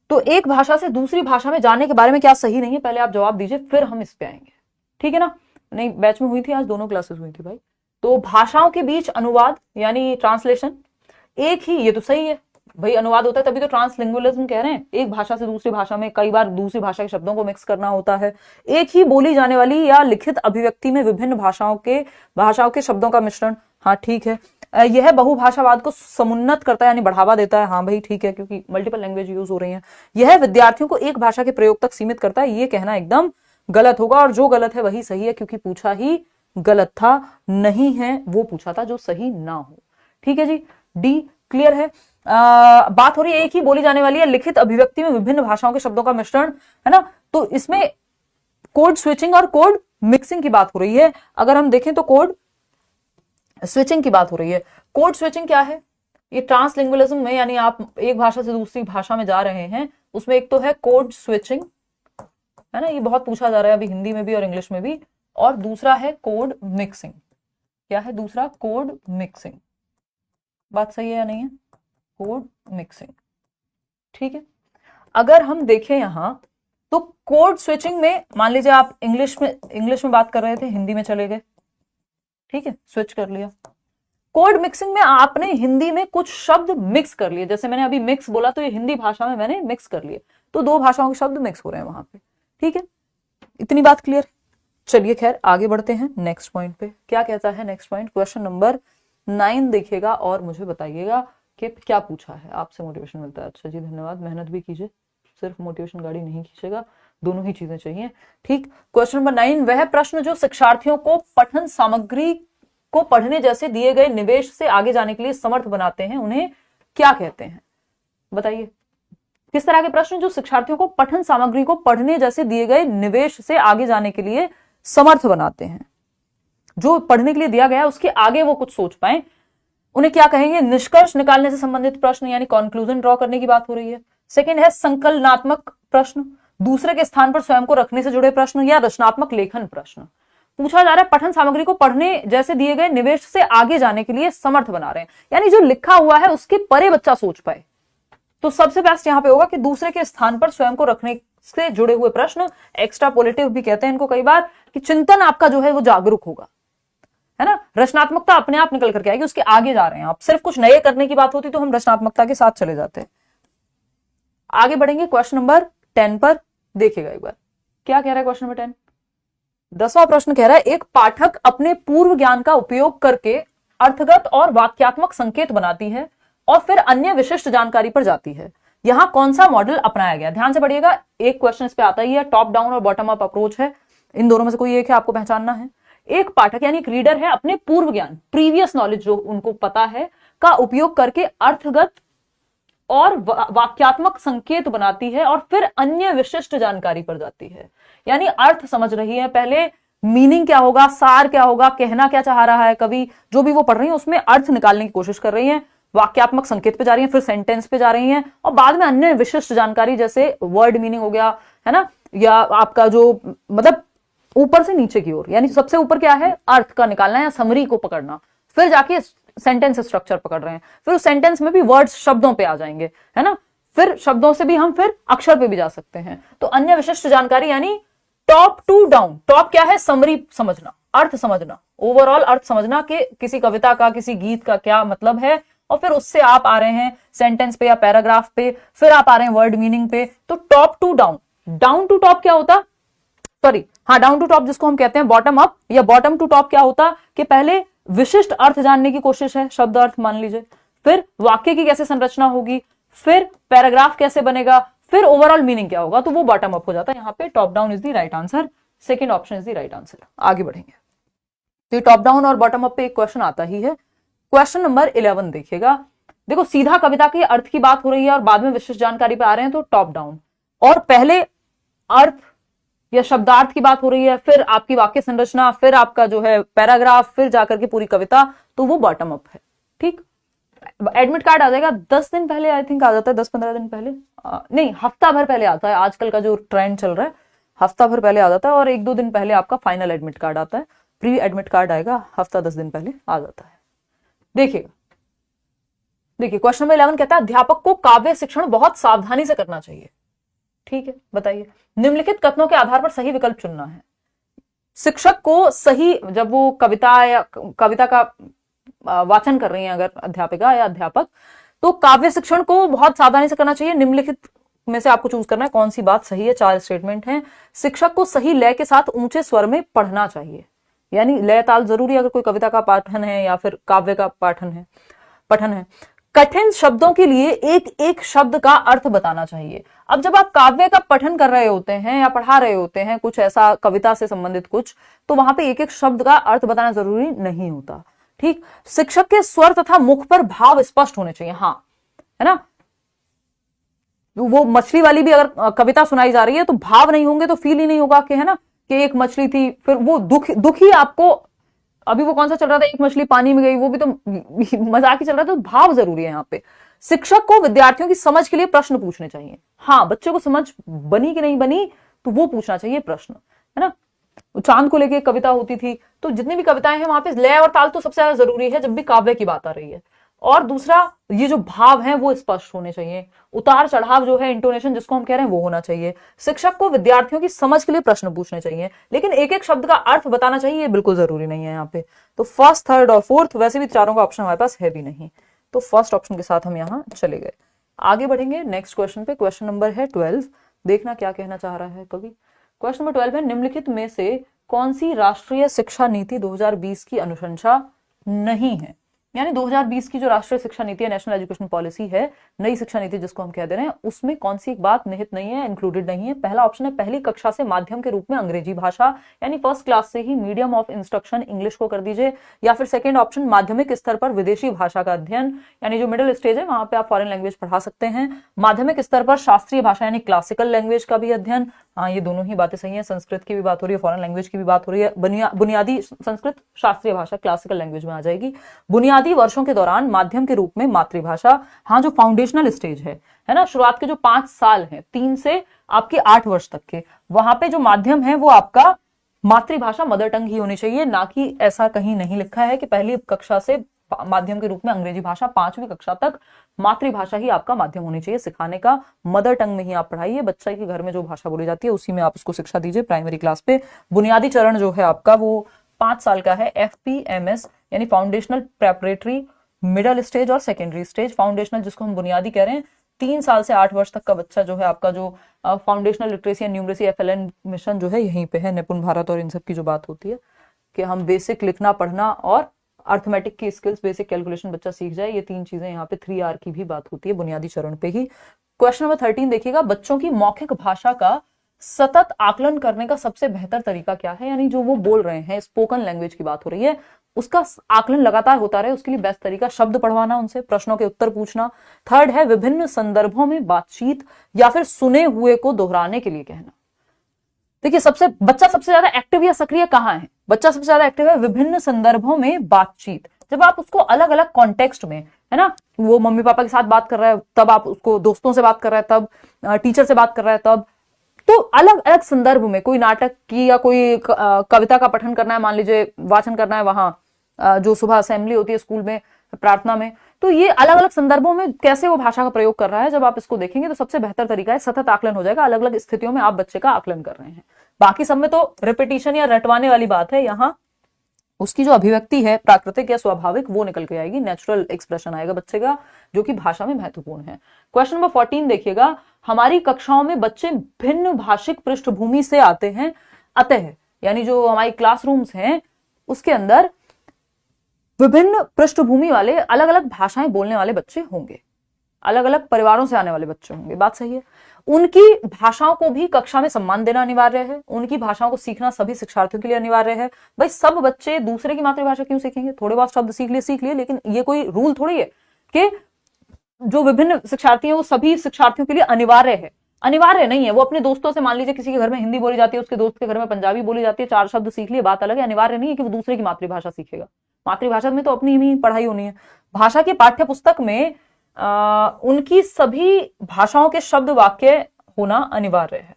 तो एक भाषा से दूसरी भाषा में जाने के बारे में क्या सही नहीं है, पहले आप जवाब दीजिए, फिर हम इस पे आएंगे। ठीक है ना। नहीं, बैच में हुई थी, आज दोनों क्लासेस हुई थी भाई। तो भाषाओं के बीच अनुवाद यानी ट्रांसलेशन, एक ही, ये तो सही है भाई, अनुवाद होता है तभी तो ट्रांसलिंगुअलिज्म कह रहे हैं। एक भाषा से दूसरी भाषा में कई बार दूसरी भाषा के शब्दों को मिक्स करना होता है। एक ही बोली जाने वाली या लिखित अभिव्यक्ति में विभिन्न भाषाओं के शब्दों का मिश्रण, हाँ ठीक है। यह बहुभाषावाद को समुन्नत करता है, यानी बढ़ावा देता है, हाँ भाई ठीक है, क्योंकि मल्टीपल लैंग्वेज यूज हो रही है। यह विद्यार्थियों को एक भाषा के प्रयोग तक सीमित करता है, ये कहना एकदम गलत होगा, और जो गलत है वही सही है, क्योंकि पूछा ही गलत था, नहीं है वो पूछा था जो सही ना हो। ठीक है जी, डी क्लियर है। बात हो रही है एक ही बोली जाने वाली है लिखित अभिव्यक्ति में विभिन्न भाषाओं के शब्दों का मिश्रण, है ना। तो इसमें कोड स्विचिंग और कोड मिक्सिंग की बात हो रही है। अगर हम देखें तो कोड स्विचिंग की बात हो रही है। कोड स्विचिंग क्या है, ये ट्रांसलिंगुअलिज्म में, यानी आप एक भाषा से दूसरी भाषा में जा रहे हैं, उसमें एक तो है कोड स्विचिंग, है ना, ये बहुत पूछा जा रहा है अभी हिंदी में भी और इंग्लिश में भी, और दूसरा है कोड मिक्सिंग। क्या है दूसरा? Code mixing. बात सही है या नहीं है? Code mixing. ठीक है, अगर हम देखें यहां तो कोड स्विचिंग में मान लीजिए आप इंग्लिश में बात कर रहे थे, हिंदी में चले गए, ठीक है, स्विच कर लिया। कोड मिक्सिंग में आपने हिंदी में कुछ शब्द मिक्स कर लिए, जैसे मैंने अभी मिक्स बोला तो ये हिंदी भाषा में मैंने मिक्स कर लिए, तो दो भाषाओं के शब्द मिक्स हो रहे हैं वहां पे। ठीक है, इतनी बात क्लियर। चलिए खैर आगे बढ़ते हैं नेक्स्ट पॉइंट पे। क्या कहता है नेक्स्ट पॉइंट? क्वेश्चन नंबर 9 देखिएगा और मुझे बताइएगा कि क्या पूछा है। आपसे मोटिवेशन मिलता है, अच्छा जी धन्यवाद, मेहनत भी कीजिए, सिर्फ मोटिवेशन गाड़ी नहीं खींचेगा, दोनों ही चीजें चाहिए। ठीक, क्वेश्चन नंबर 9, वह प्रश्न जो शिक्षार्थियों को पठन सामग्री को पढ़ने जैसे दिए गए निवेश से आगे जाने के लिए समर्थ बनाते हैं, उन्हें क्या कहते हैं? बताइए, किस तरह के प्रश्न जो शिक्षार्थियों को पठन सामग्री को पढ़ने जैसे दिए गए निवेश से आगे जाने के लिए समर्थ बनाते हैं, जो पढ़ने के लिए दिया गया है उसके आगे वो कुछ सोच पाए, उन्हें क्या कहेंगे? निष्कर्ष निकालने से संबंधित प्रश्न, यानी कंक्लूजन ड्रॉ करने की बात हो रही है। सेकंड है संकलनात्मक प्रश्न, दूसरे के स्थान पर स्वयं को रखने से जुड़े प्रश्न, या रचनात्मक लेखन प्रश्न। पूछा जा रहा है पठन सामग्री को पढ़ने जैसे दिए गए निवेश से आगे जाने के लिए समर्थ बना रहे हैं, यानी जो लिखा हुआ है उसके परे बच्चा सोच पाए। तो सबसे बेस्ट यहां पे होगा कि दूसरे के स्थान पर स्वयं को रखने से जुड़े हुए प्रश्न, एक्स्ट्रापोलेटिव भी कहते हैं इनको कई बार, कि चिंतन आपका जो है वो जागरूक होगा, है ना। रचनात्मकता अपने आप निकल करके आएगी, उसके आगे जा रहे हैं आप। सिर्फ कुछ नए करने की बात होती तो हम रचनात्मकता के साथ चले जाते हैं। आगे बढ़ेंगे क्वेश्चन नंबर 10 पर, देखिएगा एक बार क्या कह रहा है क्वेश्चन नंबर 10। 10वां प्रश्न कह रहा है एक पाठक अपने पूर्व ज्ञान का उपयोग करके अर्थगत और वाक्यात्मक संकेत बनाती है और फिर अन्य विशिष्ट जानकारी पर जाती है। यहां कौन सा मॉडल अपनाया गया? ध्यान से पढ़िएगा, एक क्वेश्चन इस पे आता ही है, टॉप डाउन और बॉटम अप अप्रोच है, इन दोनों में से कोई एक है, आपको पहचानना है। एक पाठक यानी एक रीडर है, अपने पूर्व ज्ञान, प्रीवियस नॉलेज जो उनको पता है, का उपयोग करके अर्थगत और वाक्यात्मक संकेत बनाती है और फिर अन्य विशिष्ट जानकारी पर जाती है। यानी अर्थ समझ रही है, पहले मीनिंग क्या होगा, सार क्या होगा, कहना क्या चाह रहा है कवि, जो भी वो पढ़ रही है उसमें अर्थ निकालने की कोशिश कर रही है, वाक्यात्मक संकेत पे जा रही है, फिर सेंटेंस पे जा रही हैं, और बाद में अन्य विशिष्ट जानकारी जैसे वर्ड मीनिंग हो गया, है ना, या आपका जो मतलब ऊपर से नीचे की ओर, यानी सबसे ऊपर क्या है, अर्थ का निकालना या समरी को पकड़ना, फिर जाके सेंटेंस स्ट्रक्चर पकड़ रहे हैं, फिर उस सेंटेंस में भी वर्ड्स शब्दों पे आ जाएंगे, है ना, फिर शब्दों से भी हम फिर अक्षर पे भी जा सकते हैं। तो अन्य विशिष्ट जानकारी यानी टॉप टू डाउन। टॉप क्या है? समरी समझना, अर्थ समझना, ओवरऑल अर्थ समझना कि किसी कविता का, किसी गीत का क्या मतलब है, और फिर उससे आप आ रहे हैं सेंटेंस पे या पैराग्राफ पे, फिर आप आ रहे हैं वर्ड मीनिंग पे। तो top to down, down to top क्या होता, सॉरी हाँ, डाउन टू टॉप जिसको हम कहते हैं बॉटम अप या बॉटम टू टॉप क्या होता कि पहले विशिष्ट अर्थ जानने की कोशिश है, शब्द अर्थ मान लीजिए, फिर वाक्य की कैसे संरचना होगी, फिर पैराग्राफ कैसे बनेगा, फिर ओवरऑल मीनिंग क्या होगा, तो वो बॉटम अप हो जाता है। यहाँ पे top down is the right answer, second option is the right answer. आगे बढ़ेंगे, तो टॉप डाउन और बॉटम अप पे एक क्वेश्चन आता ही है। क्वेश्चन नंबर 11 देखिएगा। देखो सीधा कविता के अर्थ की बात हो रही है और बाद में विशिष्ट जानकारी पे आ रहे हैं, तो टॉप डाउन, और पहले अर्थ या शब्दार्थ की बात हो रही है, फिर आपकी वाक्य संरचना, फिर आपका जो है पैराग्राफ, फिर जाकर के पूरी कविता, तो वो बॉटम अप है। ठीक, एडमिट कार्ड आ जाएगा 10 दिन पहले, आई थिंक आ जाता है 10-15 दिन पहले, नहीं हफ्ता भर पहले आता है, आजकल का जो ट्रेंड चल रहा है हफ्ता भर पहले आ जाता है, और 1-2 दिन पहले आपका फाइनल एडमिट कार्ड आता है, प्री एडमिट कार्ड आएगा हफ्ता 10 दिन पहले आ जाता है। देखिएगा, देखिए क्वेश्चन नंबर 11 कहता है अध्यापक को काव्य शिक्षण बहुत सावधानी से करना चाहिए। ठीक है, बताइए निम्नलिखित कथनों के आधार पर सही विकल्प चुनना है। शिक्षक को सही, जब वो कविता या कविता का वाचन कर रही हैं अगर अध्यापिका या अध्यापक, तो काव्य शिक्षण को बहुत सावधानी से करना चाहिए। निम्नलिखित में से आपको चूज करना है कौन सी बात सही है। 4 स्टेटमेंट हैं। शिक्षक को सही लय के साथ ऊंचे स्वर में पढ़ना चाहिए, यानी लय ताल जरूरी अगर कोई कविता का पाठन है या फिर काव्य का पठन है। कठिन शब्दों के लिए एक एक शब्द का अर्थ बताना चाहिए। अब जब आप काव्य का पठन कर रहे होते हैं या पढ़ा रहे होते हैं कुछ ऐसा कविता से संबंधित कुछ, तो वहां पे एक एक शब्द का अर्थ बताना जरूरी नहीं होता। ठीक, शिक्षक के स्वर तथा मुख पर भाव स्पष्ट होने चाहिए। हाँ, है ना, वो मछली वाली भी अगर कविता सुनाई जा रही है तो भाव नहीं होंगे तो फील ही नहीं होगा कि, है ना, कि एक मछली थी, फिर वो दुख ही आपको, अभी वो कौन सा चल रहा था, एक मछली पानी में गई, वो भी तो मजाक ही चल रहा था। तो भाव जरूरी है यहाँ पे। शिक्षक को विद्यार्थियों की समझ के लिए प्रश्न पूछने चाहिए। हाँ, बच्चे को समझ बनी कि नहीं बनी तो वो पूछना चाहिए प्रश्न, है ना। चांद को लेके कविता होती थी, तो जितनी भी कविताएं हैं वहां पे लय और ताल तो सबसे ज्यादा जरूरी है जब भी काव्य की बात आ रही है। और दूसरा, ये जो भाव हैं वो स्पष्ट होने चाहिए। उतार चढ़ाव जो है, इंटोनेशन जिसको हम कह रहे हैं, वो होना चाहिए। शिक्षक को विद्यार्थियों की समझ के लिए प्रश्न पूछने चाहिए, लेकिन एक एक शब्द का अर्थ बताना चाहिए, ये बिल्कुल जरूरी नहीं है यहाँ पे। तो फर्स्ट, थर्ड और फोर्थ, वैसे भी चारों का ऑप्शन हमारे पास है भी नहीं, तो फर्स्ट ऑप्शन के साथ हम यहाँ चले गए। आगे बढ़ेंगे नेक्स्ट क्वेश्चन पे। क्वेश्चन नंबर है 12। देखना क्या कहना चाह रहा है कवि। क्वेश्चन नंबर 12 है निम्नलिखित में से कौन सी राष्ट्रीय शिक्षा नीति 2020 की अनुशंसा नहीं है। यानी 2020 की जो राष्ट्रीय शिक्षा नीति है, नेशनल एजुकेशन पॉलिसी है, नई शिक्षा नीति जिसको हम कह दे रहे हैं, उसमें कौन सी एक बात निहित नहीं है, इंक्लूडेड नहीं है। पहला ऑप्शन है पहली कक्षा से माध्यम के रूप में अंग्रेजी भाषा, यानी फर्स्ट क्लास से ही मीडियम ऑफ इंस्ट्रक्शन इंग्लिश को कर दीजिए। या फिर सेकंड ऑप्शन माध्यमिक स्तर पर विदेशी भाषा का अध्ययन, यानी जो मिडिल स्टेज है वहां पे आप फॉरेन लैंग्वेज पढ़ा सकते हैं। माध्यमिक स्तर पर शास्त्रीय भाषा यानी क्लासिकल लैंग्वेज का भी अध्ययन। हाँ, ये दोनों ही बातें सही है। संस्कृत की भी बात हो रही है, फॉरेन लैंग्वेज की भी बात हो रही है। बुनियादी संस्कृत शास्त्रीय भाषा क्लासिकल लैंग्वेज में आ जाएगी। बुनियादी वर्षों के दौरान माध्यम के रूप में मातृभाषा, हाँ जो फाउंडेशनल स्टेज है ना, शुरुआत के जो 5 साल हैं, 3 से आपके 8 वर्ष तक के, वहां पे जो माध्यम है वो आपका मातृभाषा मदर टंग ही होनी चाहिए। ना कि ऐसा कहीं नहीं लिखा है कि पहली कक्षा से माध्यम के रूप में अंग्रेजी भाषा, 5वीं कक्षा तक मातृभाषा ही आपका माध्यम होनी चाहिए सिखाने का। मदर टंग में ही आप पढ़ाइए, बच्चे के घर में जो भाषा बोली जाती है उसी में आप उसको शिक्षा दीजिए प्राइमरी क्लास पे। बुनियादी चरण जो है आपका वो 5 साल का है, FPMS यानी फाउंडेशनल प्रेपरेटरी, मिडिल स्टेज और सेकेंडरी स्टेज। फाउंडेशनल जिसको हम बुनियादी कह रहे हैं, 3 साल से 8 वर्ष तक का बच्चा जो है आपका, जो foundational literacy and numeracy FLN mission जो है यहीं पे है, निपुण भारत और इन सब की जो बात होती है कि हम बेसिक लिखना पढ़ना और अर्थमेटिक की स्किल्स, बेसिक कैलकुलेशन बच्चा सीख जाए, ये 3 चीजें यहाँ पे 3R की भी बात होती है बुनियादी चरण पे ही। क्वेश्चन नंबर 13 देखिएगा, बच्चों की मौखिक भाषा का सतत आकलन करने का सबसे बेहतर तरीका क्या है। यानी जो वो बोल रहे हैं, स्पोकन लैंग्वेज की बात हो रही है, उसका आकलन लगातार होता रहे, उसके लिए बेस्ट तरीका शब्द पढ़वाना, उनसे प्रश्नों के उत्तर पूछना। थर्ड है विभिन्न संदर्भों में बातचीत या फिर सुने हुए को दोहराने के लिए कहना। देखिए बच्चा सबसे ज्यादा एक्टिव या सक्रिय कहाँ है? बच्चा सबसे ज्यादा एक्टिव है विभिन्न संदर्भों में बातचीत। जब आप उसको अलग अलग कॉन्टेक्स्ट में, है ना, वो मम्मी पापा के साथ बात कर रहा है तब, आप उसको दोस्तों से बात कर रहा है तब, टीचर से बात कर रहा है तब, तो अलग अलग संदर्भ में, कोई नाटक की या कोई कविता का पठन करना है, मान लीजिए वाचन करना है वहां, जो सुबह असेंबली होती है स्कूल में, प्रार्थना में, तो ये अलग अलग संदर्भों में कैसे वो भाषा का प्रयोग कर रहा है, जब आप इसको देखेंगे तो सबसे बेहतर तरीका है सतत आकलन हो जाएगा। अलग अलग स्थितियों में आप बच्चे का आकलन कर रहे हैं। बाकी सब में तो रिपीटिशन या रटवाने वाली बात है, यहाँ उसकी जो अभिव्यक्ति है प्राकृतिक या स्वाभाविक वो निकल के आएगी, नेचुरल एक्सप्रेशन आएगा बच्चे का, जो कि भाषा में महत्वपूर्ण है। क्वेश्चन नंबर 14 देखिएगा, हमारी कक्षाओं में बच्चे भिन्न भाषिक पृष्ठभूमि से आते हैं, अतः यानी जो हमारी क्लासरूम्स हैं उसके अंदर विभिन्न पृष्ठभूमि वाले अलग अलग भाषाएं बोलने वाले बच्चे होंगे, अलग अलग परिवारों से आने वाले बच्चे होंगे, बात सही है। उनकी भाषाओं को भी कक्षा में सम्मान देना अनिवार्य है, उनकी भाषाओं को सीखना सभी शिक्षार्थियों के लिए अनिवार्य है। भाई सब बच्चे दूसरे की मातृभाषा क्यों सीखेंगे, थोड़े बहुत शब्द सीख लिए, लेकिन ये कोई रूल थोड़ी है कि जो विभिन्न शिक्षार्थी हैं वो सभी शिक्षार्थियों के लिए अनिवार्य है, अनिवार्य नहीं है। वो अपने दोस्तों से, मान लीजिए किसी के घर में हिंदी बोली जाती है, उसके दोस्त के घर में पंजाबी बोली जाती है, 4 शब्द सीख लिए, बात अलग है, अनिवार्य नहीं है कि वो दूसरे की मातृभाषा सीखेगा। मातृभाषा में तो अपनी ही पढ़ाई होनी है। भाषा की पाठ्य पुस्तक में उनकी सभी भाषाओं के शब्द वाक्य होना अनिवार्य है।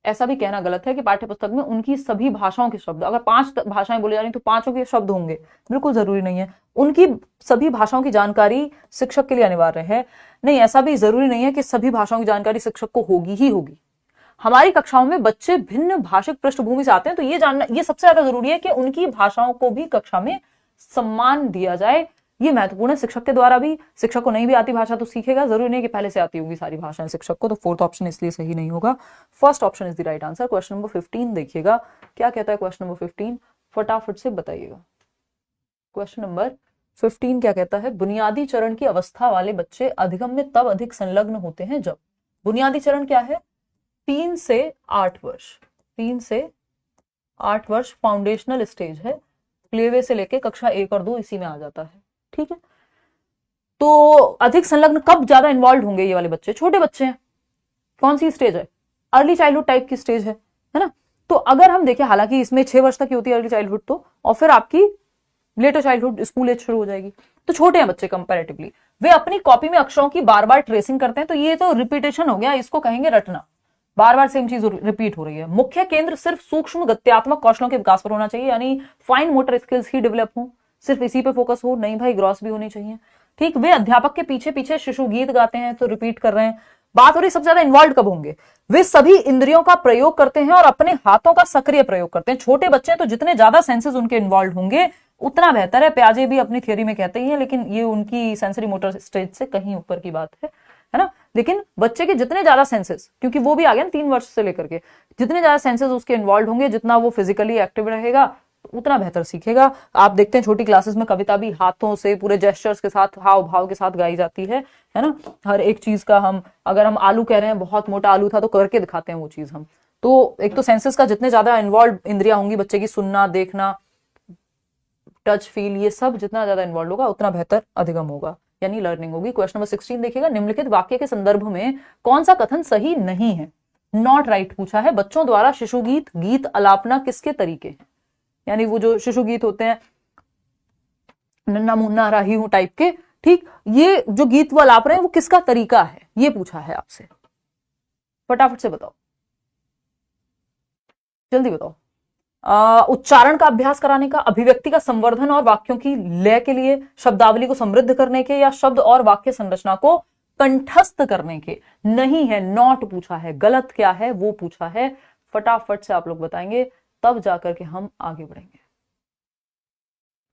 ऐसा भी कहना गलत है कि पाठ्य पुस्तक में उनकी सभी भाषाओं के शब्द, अगर 5 भाषाएं बोली जा रही तो 5 के शब्द होंगे, बिल्कुल जरूरी नहीं है। उनकी सभी भाषाओं की जानकारी शिक्षक के लिए अनिवार्य है, नहीं ऐसा भी जरूरी नहीं है कि सभी भाषाओं की जानकारी शिक्षक को होगी ही होगी। हमारी कक्षाओं में बच्चे भिन्न भाषिक पृष्ठभूमि से आते हैं, तो ये जानना, ये सबसे ज्यादा जरूरी है कि उनकी भाषाओं को भी कक्षा में सम्मान दिया जाए, ये महत्वपूर्ण है। शिक्षक के द्वारा भी, शिक्षक को नहीं भी आती भाषा तो सीखेगा, जरूरी नहीं कि पहले से आती होगी सारी भाषाएं शिक्षक को, तो 4th ऑप्शन इसलिए सही नहीं होगा, first option is the right answer. Question number 15 देखिएगा, क्या कहता है क्वेश्चन नंबर 15, फटाफट से बताइएगा। क्वेश्चन नंबर 15 क्या कहता है, बुनियादी चरण की अवस्था वाले बच्चे अधिगम में तब अधिक संलग्न होते हैं जब, बुनियादी चरण क्या है, 3 से 8 वर्ष, 3 से 8 वर्ष फाउंडेशनल स्टेज है, प्लेवे से लेके कक्षा 1 और 2 इसी में आ जाता है, ठीक है। तो अधिक संलग्न कब ज्यादा इन्वॉल्व होंगे ये वाले बच्चे, छोटे बच्चे हैं, कौन सी स्टेज है, अर्ली चाइल्डहुड टाइप की स्टेज है ना। तो अगर हम देखें, हालांकि इसमें 6 वर्ष तक की होती है अर्ली चाइल्डहुड, तो और फिर आपकी लेटर चाइल्डहुड स्कूल एज शुरू हो जाएगी, तो छोटे हैं बच्चे कंपैरेटिवली, वे अपनी कॉपी में अक्षरों की बार बार ट्रेसिंग करते हैं, तो ये तो रिपीटेशन हो गया, इसको कहेंगे रटना, बार बार सेम चीज रिपीट हो रही है। मुख्य केंद्र सिर्फ सूक्ष्म गत्यात्मक कौशलों के विकास पर होना चाहिए, यानी फाइन मोटर स्किल्स ही डेवलप हो, सिर्फ इसी पे फोकस हो, नहीं भाई ग्रॉस भी होनी चाहिए, ठीक। वे अध्यापक के पीछे पीछे शिशु गीत गाते हैं तो रिपीट कर रहे हैं, बात हो रही सबसे ज्यादा इन्वॉल्व कब होंगे, वे सभी इंद्रियों का प्रयोग करते हैं और अपने हाथों का सक्रिय प्रयोग करते हैं। छोटे बच्चे हैं तो जितने ज्यादा सेंसेस उनके इन्वॉल्व होंगे उतना बेहतर है, प्याजे भी अपनी थियोरी में कहते ही हैं, लेकिन ये उनकी सेंसरी मोटर स्टेज से कहीं ऊपर की बात है ना। लेकिन बच्चे के जितने ज्यादा सेंसेस, क्योंकि वो भी आ गया ना 3 वर्ष से लेकर के, जितने ज्यादा सेंसेस उसके इन्वॉल्व होंगे, जितना वो फिजिकली एक्टिव रहेगा उतना बेहतर सीखेगा। आप देखते हैं छोटी क्लासेस में कविता भी हाथों से, पूरे जेस्चर्स के साथ, हाव भाव के साथ गाई जाती है ना। हर एक चीज का हम, अगर हम आलू कह रहे हैं, बहुत मोटा आलू था, तो करके दिखाते हैं वो चीज हम। तो एक तो सेंसेस का जितने ज्यादा इन्वॉल्व इंद्रियां होंगी बच्चे की, सुनना, देखना, टच, फील, ये सब जितना ज्यादा इन्वॉल्व होगा उतना बेहतर अधिगम होगा, यानी लर्निंग होगी। क्वेश्चन नंबर 16 देखिएगा, निम्नलिखित वाक्य के संदर्भ में कौन सा कथन सही नहीं है, नॉट राइट पूछा है। बच्चों द्वारा शिशु गीत, गीत अलापना किसके तरीके हैं, यानी वो जो शिशु गीत होते हैं, नन्ना मुन्ना राही हूं टाइप के, ठीक, ये जो गीत वो अलाप रहे हैं वो किसका तरीका है, ये पूछा है आपसे, फटाफट से बताओ, जल्दी बताओ। उच्चारण का अभ्यास कराने का, अभिव्यक्ति का संवर्धन और वाक्यों की लय के लिए, शब्दावली को समृद्ध करने के, या शब्द और वाक्य संरचना को कंठस्थ करने के। नहीं है, नॉट पूछा है, गलत क्या है वो पूछा है, फटाफट से आप लोग बताएंगे, तब जाकर के हम आगे बढ़ेंगे।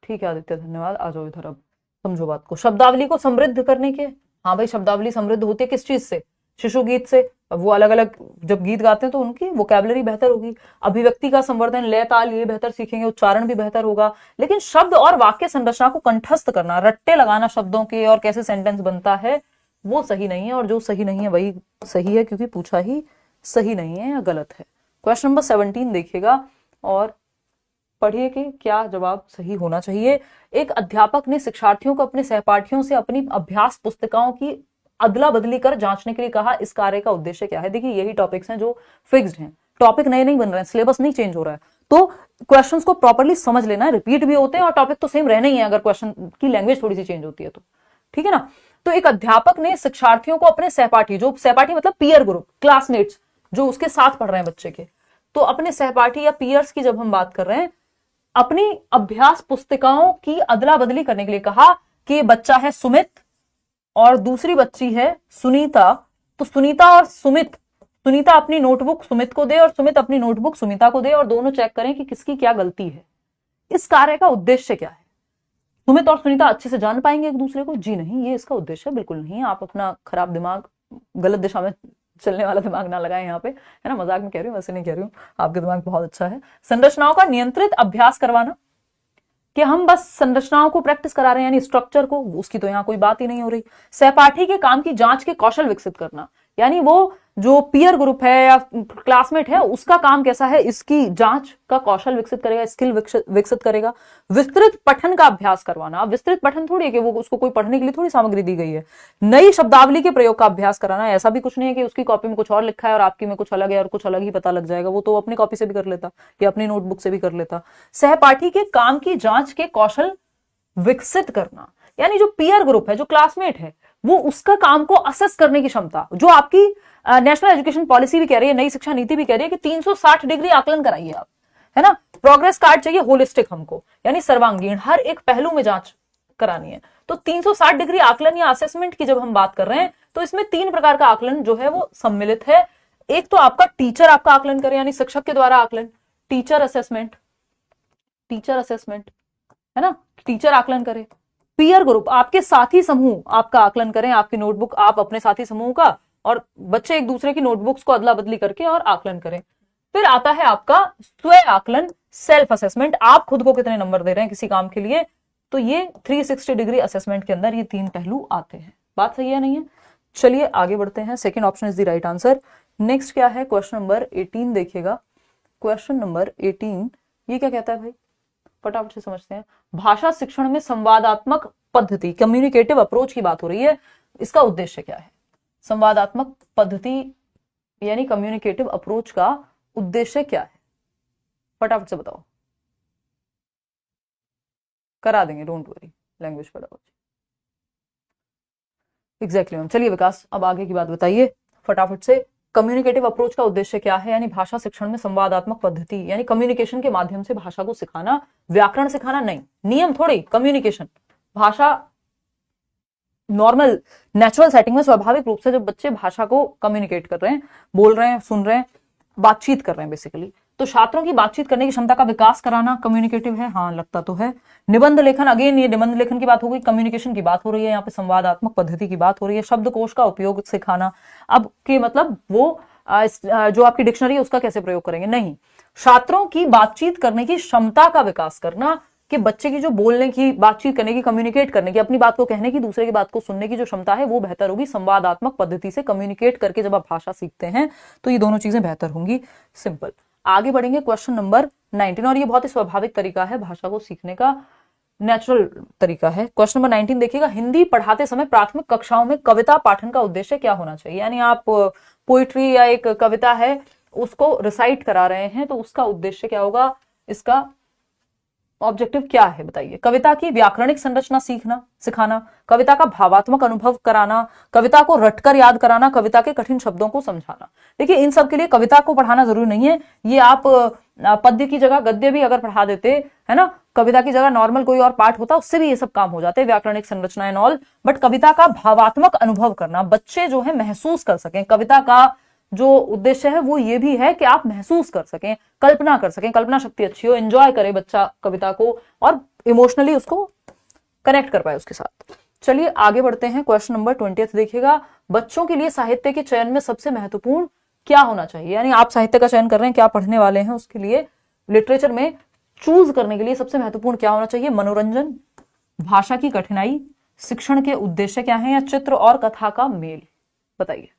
ठीक है आदित्य, धन्यवाद। आ जाओ इधर, अब समझो बात को। शब्दावली को समृद्ध करने के, हाँ भाई शब्दावली समृद्ध होती है किस चीज से, शिशु गीत से। अब वो अलग अलग जब गीत गाते हैं तो उनकी वोकैबुलरी बेहतर होगी। अभिव्यक्ति का संवर्धन, लय ताल ये बेहतर सीखेंगे, उच्चारण भी बेहतर होगा। लेकिन शब्द और वाक्य संरचना को कंठस्थ करना, रट्टे लगाना शब्दों के और कैसे सेंटेंस बनता है, वो सही नहीं है। और जो सही नहीं है वही सही है, क्योंकि पूछा ही सही नहीं है या गलत है। क्वेश्चन नंबर 17 देखिएगा और पढ़िए कि क्या जवाब सही होना चाहिए। एक अध्यापक ने शिक्षार्थियों को अपने सहपाठियों से अपनी अभ्यास पुस्तिकाओं की अदला बदली कर जांचने के लिए कहा। इस कार्य का उद्देश्य क्या है? देखिए यही टॉपिक्स हैं जो फिक्स्ड हैं, टॉपिक नए नहीं बन रहे हैं, सिलेबस नहीं चेंज हो रहा है, तो क्वेश्चंस को प्रॉपर्ली समझ लेना है। रिपीट भी होते हैं और टॉपिक तो सेम रहना ही है, अगर क्वेश्चन की लैंग्वेज थोड़ी सी चेंज होती है तो, ठीक है ना। तो एक अध्यापक ने शिक्षार्थियों को अपने सहपाठी, जो सहपाठी मतलब पीयर ग्रुप, क्लासमेट्स जो उसके साथ पढ़ रहे हैं बच्चे के, तो अपने सहपाठी या पीयर्स की जब हम बात कर रहे हैं, अपनी अभ्यास पुस्तिकाओं की अदला बदली करने के लिए कहा कि बच्चा है सुमित और दूसरी बच्ची है सुनीता, तो सुनीता और सुमित, सुनीता अपनी नोटबुक सुमित को दे और सुमित अपनी नोटबुक सुनीता को दे और दोनों चेक करें कि किसकी क्या गलती है। इस कार्य का उद्देश्य क्या है? सुमित और सुनीता अच्छे से जान पाएंगे एक दूसरे को? जी नहीं, ये इसका उद्देश्य बिल्कुल नहीं है। आप अपना खराब दिमाग, गलत दिशा में चलने वाला दिमाग ना लगाएं यहाँ पे, है ना। मजाक में कह रही हूँ, वैसे नहीं कह रही हूँ, आपके दिमाग बहुत अच्छा है। संरचनाओं का नियंत्रित अभ्यास करवाना, कि हम बस संरचनाओं को प्रैक्टिस करा रहे हैं, यानी स्ट्रक्चर को, उसकी तो यहाँ कोई बात ही नहीं हो रही। सहपाठी के काम की जांच के कौशल विकसित करना, यानी वो जो पीयर ग्रुप है या क्लासमेट है उसका काम कैसा है, इसकी जांच का कौशल विकसित करेगा, स्किल विकसित करेगा। विस्तृत पठन का अभ्यास करवाना। अब विस्तृत पठन थोड़ी है कि वो उसको कोई पढ़ने के लिए थोड़ी सामग्री दी गई है। नई शब्दावली के प्रयोग का अभ्यास कराना, ऐसा भी कुछ नहीं है कि उसकी कॉपी में कुछ और लिखा है और आपकी में कुछ अलग है और कुछ अलग ही पता लग जाएगा, वो तो अपनी कॉपी से भी कर लेता या अपनी नोटबुक से भी कर लेता। सहपाठी के काम की जांच के कौशल विकसित करना, यानी जो पीयर ग्रुप है, जो क्लासमेट है, वो उसका काम को असेस करने की क्षमता, जो आपकी नेशनल एजुकेशन पॉलिसी भी कह रही है, नई शिक्षा नीति भी कह रही है कि 360 डिग्री आकलन कराइए आप, है ना। प्रोग्रेस कार्ड चाहिए होलिस्टिक हमको, यानी सर्वांगीण, हर एक पहलू में जांच करानी है। तो 360 डिग्री आकलन या असेसमेंट की जब हम बात कर रहे हैं तो इसमें 3 प्रकार का आकलन जो है वो सम्मिलित है। एक तो आपका टीचर आपका आकलन करे, यानी शिक्षक के द्वारा आकलन, टीचर असेसमेंट, है ना, टीचर आकलन करे। पीयर ग्रुप, आपके साथी समूह आपका आकलन करें, आपकी नोटबुक आप अपने साथी समूह का, और बच्चे एक दूसरे की नोटबुक्स को अदला बदली करके और आकलन करें। फिर आता है आपका स्वयं आकलन, सेल्फ असेसमेंट, आप खुद को कितने नंबर दे रहे हैं किसी काम के लिए। तो ये 360 डिग्री असेसमेंट के अंदर ये 3 पहलू आते हैं। बात सही है नहीं है? चलिए आगे बढ़ते हैं। Second option is the right answer. Next क्या है, क्वेश्चन नंबर 18 देखिएगा। क्वेश्चन नंबर 18 ये क्या कहता है भाई, फटाफट से समझते हैं। भाषा शिक्षण में संवादात्मक पद्धति, कम्युनिकेटिव अप्रोच की बात हो रही है, इसका उद्देश्य क्या है? संवादात्मक पद्धति यानी कम्युनिकेटिव अप्रोच का उद्देश्य क्या है? फटाफट से बताओ, करा देंगे, don't worry, language pedagogy. Exactly ma'am. चलिए विकास, अब आगे की बात बताइए फटाफट से। कम्युनिकेटिव अप्रोच का उद्देश्य क्या है? यानी भाषा शिक्षण में संवादात्मक पद्धति, यानी कम्युनिकेशन के माध्यम से भाषा को सिखाना, व्याकरण सिखाना नहीं, नियम थोड़ी, कम्युनिकेशन। भाषा नॉर्मल नेचुरल सेटिंग में स्वाभाविक रूप से जब बच्चे भाषा को कम्युनिकेट कर रहे हैं, बोल रहे हैं, सुन रहे हैं, बातचीत कर रहे हैं बेसिकली, तो छात्रों की बातचीत करने की क्षमता का विकास कराना कम्युनिकेटिव है। हाँ लगता तो है। निबंध लेखन, अगेन ये निबंध लेखन की बात हो गई, कम्युनिकेशन की बात हो रही है, यहाँ पे संवादात्मक पद्धति की बात हो रही है। शब्दकोश का उपयोग सिखाना, अब के मतलब वो जो आपकी डिक्शनरी है उसका कैसे प्रयोग करेंगे, नहीं, छात्रों की बातचीत करने की क्षमता का विकास करना, कि बच्चे की जो बोलने की, बातचीत करने की, कम्युनिकेट करने की, अपनी बात को कहने की, दूसरे की बात को सुनने की जो क्षमता है वो बेहतर होगी। संवादात्मक पद्धति से कम्युनिकेट करके जब आप भाषा सीखते हैं तो ये दोनों चीजें बेहतर होंगी। सिंपल। आगे बढ़ेंगे क्वेश्चन नंबर 19, और ये बहुत ही स्वाभाविक तरीका है भाषा को सीखने का, नेचुरल तरीका है। क्वेश्चन नंबर 19 देखिएगा। हिंदी पढ़ाते समय प्राथमिक कक्षाओं में कविता पाठन का उद्देश्य क्या होना चाहिए? यानी आप पोइट्री या एक कविता है उसको रिसाइट करा रहे हैं तो उसका उद्देश्य क्या होगा, इसका ऑब्जेक्टिव क्या है बताइए। कविता की व्याकरणिक संरचना सिखाना, कविता का भावात्मक अनुभव कराना, कविता को रटकर याद कराना, कविता के कठिन शब्दों को समझाना। देखिए इन सब के लिए कविता को पढ़ाना जरूरी नहीं है, ये आप पद्य की जगह गद्य भी अगर पढ़ा देते, है ना, कविता की जगह नॉर्मल कोई और पाठ होता उससे भी ये सब काम हो जाते, व्याकरणिक संरचना एंड ऑल। बट कविता का भावात्मक अनुभव करना, बच्चे जो है महसूस कर सकें, कविता का जो उद्देश्य है वो ये भी है कि आप महसूस कर सकें, कल्पना कर सकें, कल्पना शक्ति अच्छी हो, एंजॉय करे बच्चा कविता को और इमोशनली उसको कनेक्ट कर पाए उसके साथ। चलिए आगे बढ़ते हैं। क्वेश्चन नंबर 20 देखिएगा। बच्चों के लिए साहित्य के चयन में सबसे महत्वपूर्ण क्या होना चाहिए? यानी आप साहित्य का चयन कर रहे हैं, क्या पढ़ने वाले हैं, उसके लिए लिटरेचर में चूज करने के लिए सबसे महत्वपूर्ण क्या होना चाहिए? मनोरंजन, भाषा की कठिनाई, शिक्षण के उद्देश्य क्या है, या चित्र और कथा का मेल? बताइए।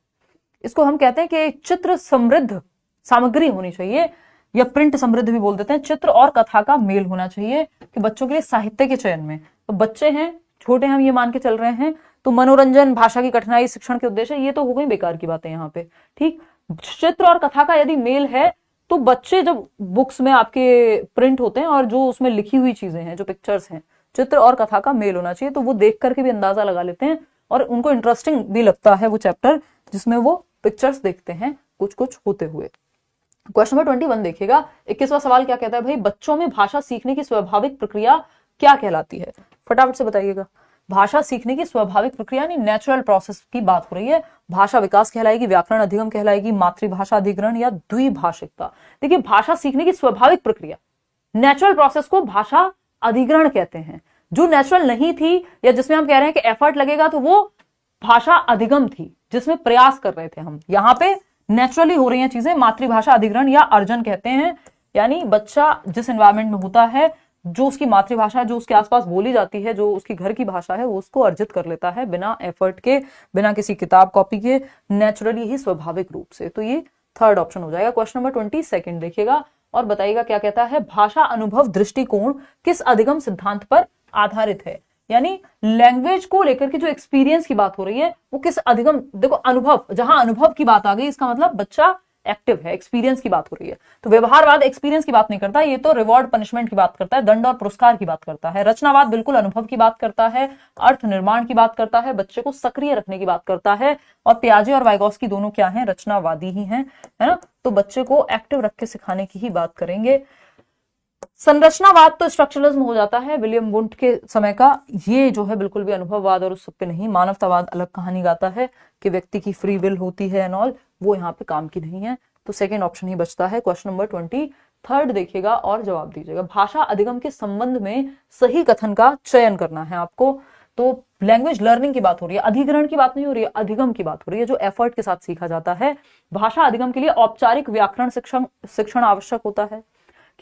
इसको हम कहते हैं कि चित्र समृद्ध सामग्री होनी चाहिए, या प्रिंट समृद्ध भी बोल देते हैं। चित्र और कथा का मेल होना चाहिए कि बच्चों के लिए साहित्य के चयन में, तो बच्चे हैं छोटे, हम ये मान के चल रहे हैं, तो मनोरंजन, भाषा की कठिनाई, शिक्षण के उद्देश्य, ये तो हो गई बेकार की बातें यहाँ पे, ठीक। चित्र और कथा का यदि मेल है तो बच्चे जब बुक्स में आपके प्रिंट होते हैं और जो उसमें लिखी हुई चीजें हैं, जो पिक्चर्स हैं, चित्र और कथा का मेल होना चाहिए, तो वो देख करके भी अंदाजा लगा लेते हैं और उनको इंटरेस्टिंग भी लगता है वो चैप्टर जिसमें वो पिक्चर्स देखते हैं कुछ कुछ होते हुए। क्वेश्चन नंबर 21 देखिएगा। 21वां सवाल क्या कहता है भाई? बच्चों में भाषा सीखने की स्वाभाविक प्रक्रिया क्या कहलाती है? फटाफट से बताइएगा। भाषा सीखने की स्वाभाविक प्रक्रिया यानी नेचुरल प्रोसेस की बात हो रही है। भाषा विकास कहलाएगी, व्याकरण अधिगम कहलाएगी, मातृभाषा अधिग्रहण या द्विभाषिकता। देखिए भाषा सीखने की स्वाभाविक प्रक्रिया, नेचुरल प्रोसेस को भाषा अधिग्रहण कहते हैं। जो नेचुरल नहीं थी या जिसमें हम कह रहे हैं कि एफर्ट लगेगा, तो वो भाषा अधिगम थी, जिसमें प्रयास कर रहे थे हम। यहाँ पे नेचुरली हो रही हैं चीजें, मातृभाषा अधिग्रहण या अर्जन कहते हैं। यानी बच्चा जिस एनवायरमेंट में होता है, जो उसकी मातृभाषा है, जो उसके आसपास बोली जाती है, जो उसकी घर की भाषा है, वो उसको अर्जित कर लेता है बिना एफर्ट के, बिना किसी किताब कॉपी के, नेचुरली ही, स्वाभाविक रूप से। तो ये थर्ड ऑप्शन हो जाएगा। क्वेश्चन नंबर 22 देखिएगा और बताइएगा क्या कहता है। भाषा अनुभव दृष्टिकोण किस अधिगम सिद्धांत पर आधारित है? यानी लैंग्वेज को लेकर के जो एक्सपीरियंस की बात हो रही है वो किस अधिगम, देखो अनुभव, जहां अनुभव की बात आ गई इसका मतलब बच्चा एक्टिव है, एक्सपीरियंस की बात हो रही है। तो व्यवहारवाद एक्सपीरियंस की बात नहीं करता, ये तो रिवॉर्ड पनिशमेंट की बात करता है, दंड और पुरस्कार की बात करता है। रचनावाद बिल्कुल अनुभव की बात करता है, अर्थ निर्माण की बात करता है, बच्चे को सक्रिय रखने की बात करता है। और पियाजे और वाइगोस्की दोनों क्या हैं? रचनावादी ही हैं, है ना। तो बच्चे को एक्टिव रख के सिखाने की ही बात करेंगे। संरचनावाद तो स्ट्रक्चरलिज्म हो जाता है विलियम वुंट के समय का, ये जो है बिल्कुल भी अनुभववाद और उस सब पे नहीं। मानवतावाद अलग कहानी गाता है कि व्यक्ति की फ्री विल होती है एंड ऑल, वो यहाँ पे काम की नहीं है। तो सेकेंड ऑप्शन ही बचता है। क्वेश्चन नंबर 23 देखिएगा और जवाब दीजिएगा। भाषा अधिगम के संबंध में सही कथन का चयन करना है आपको। तो लैंग्वेज लर्निंग की बात हो रही है, अधिग्रहण की बात नहीं हो रही है, अधिगम की बात हो रही है, जो एफर्ट के साथ सीखा जाता है। भाषा अधिगम के लिए औपचारिक व्याकरण शिक्षण आवश्यक होता है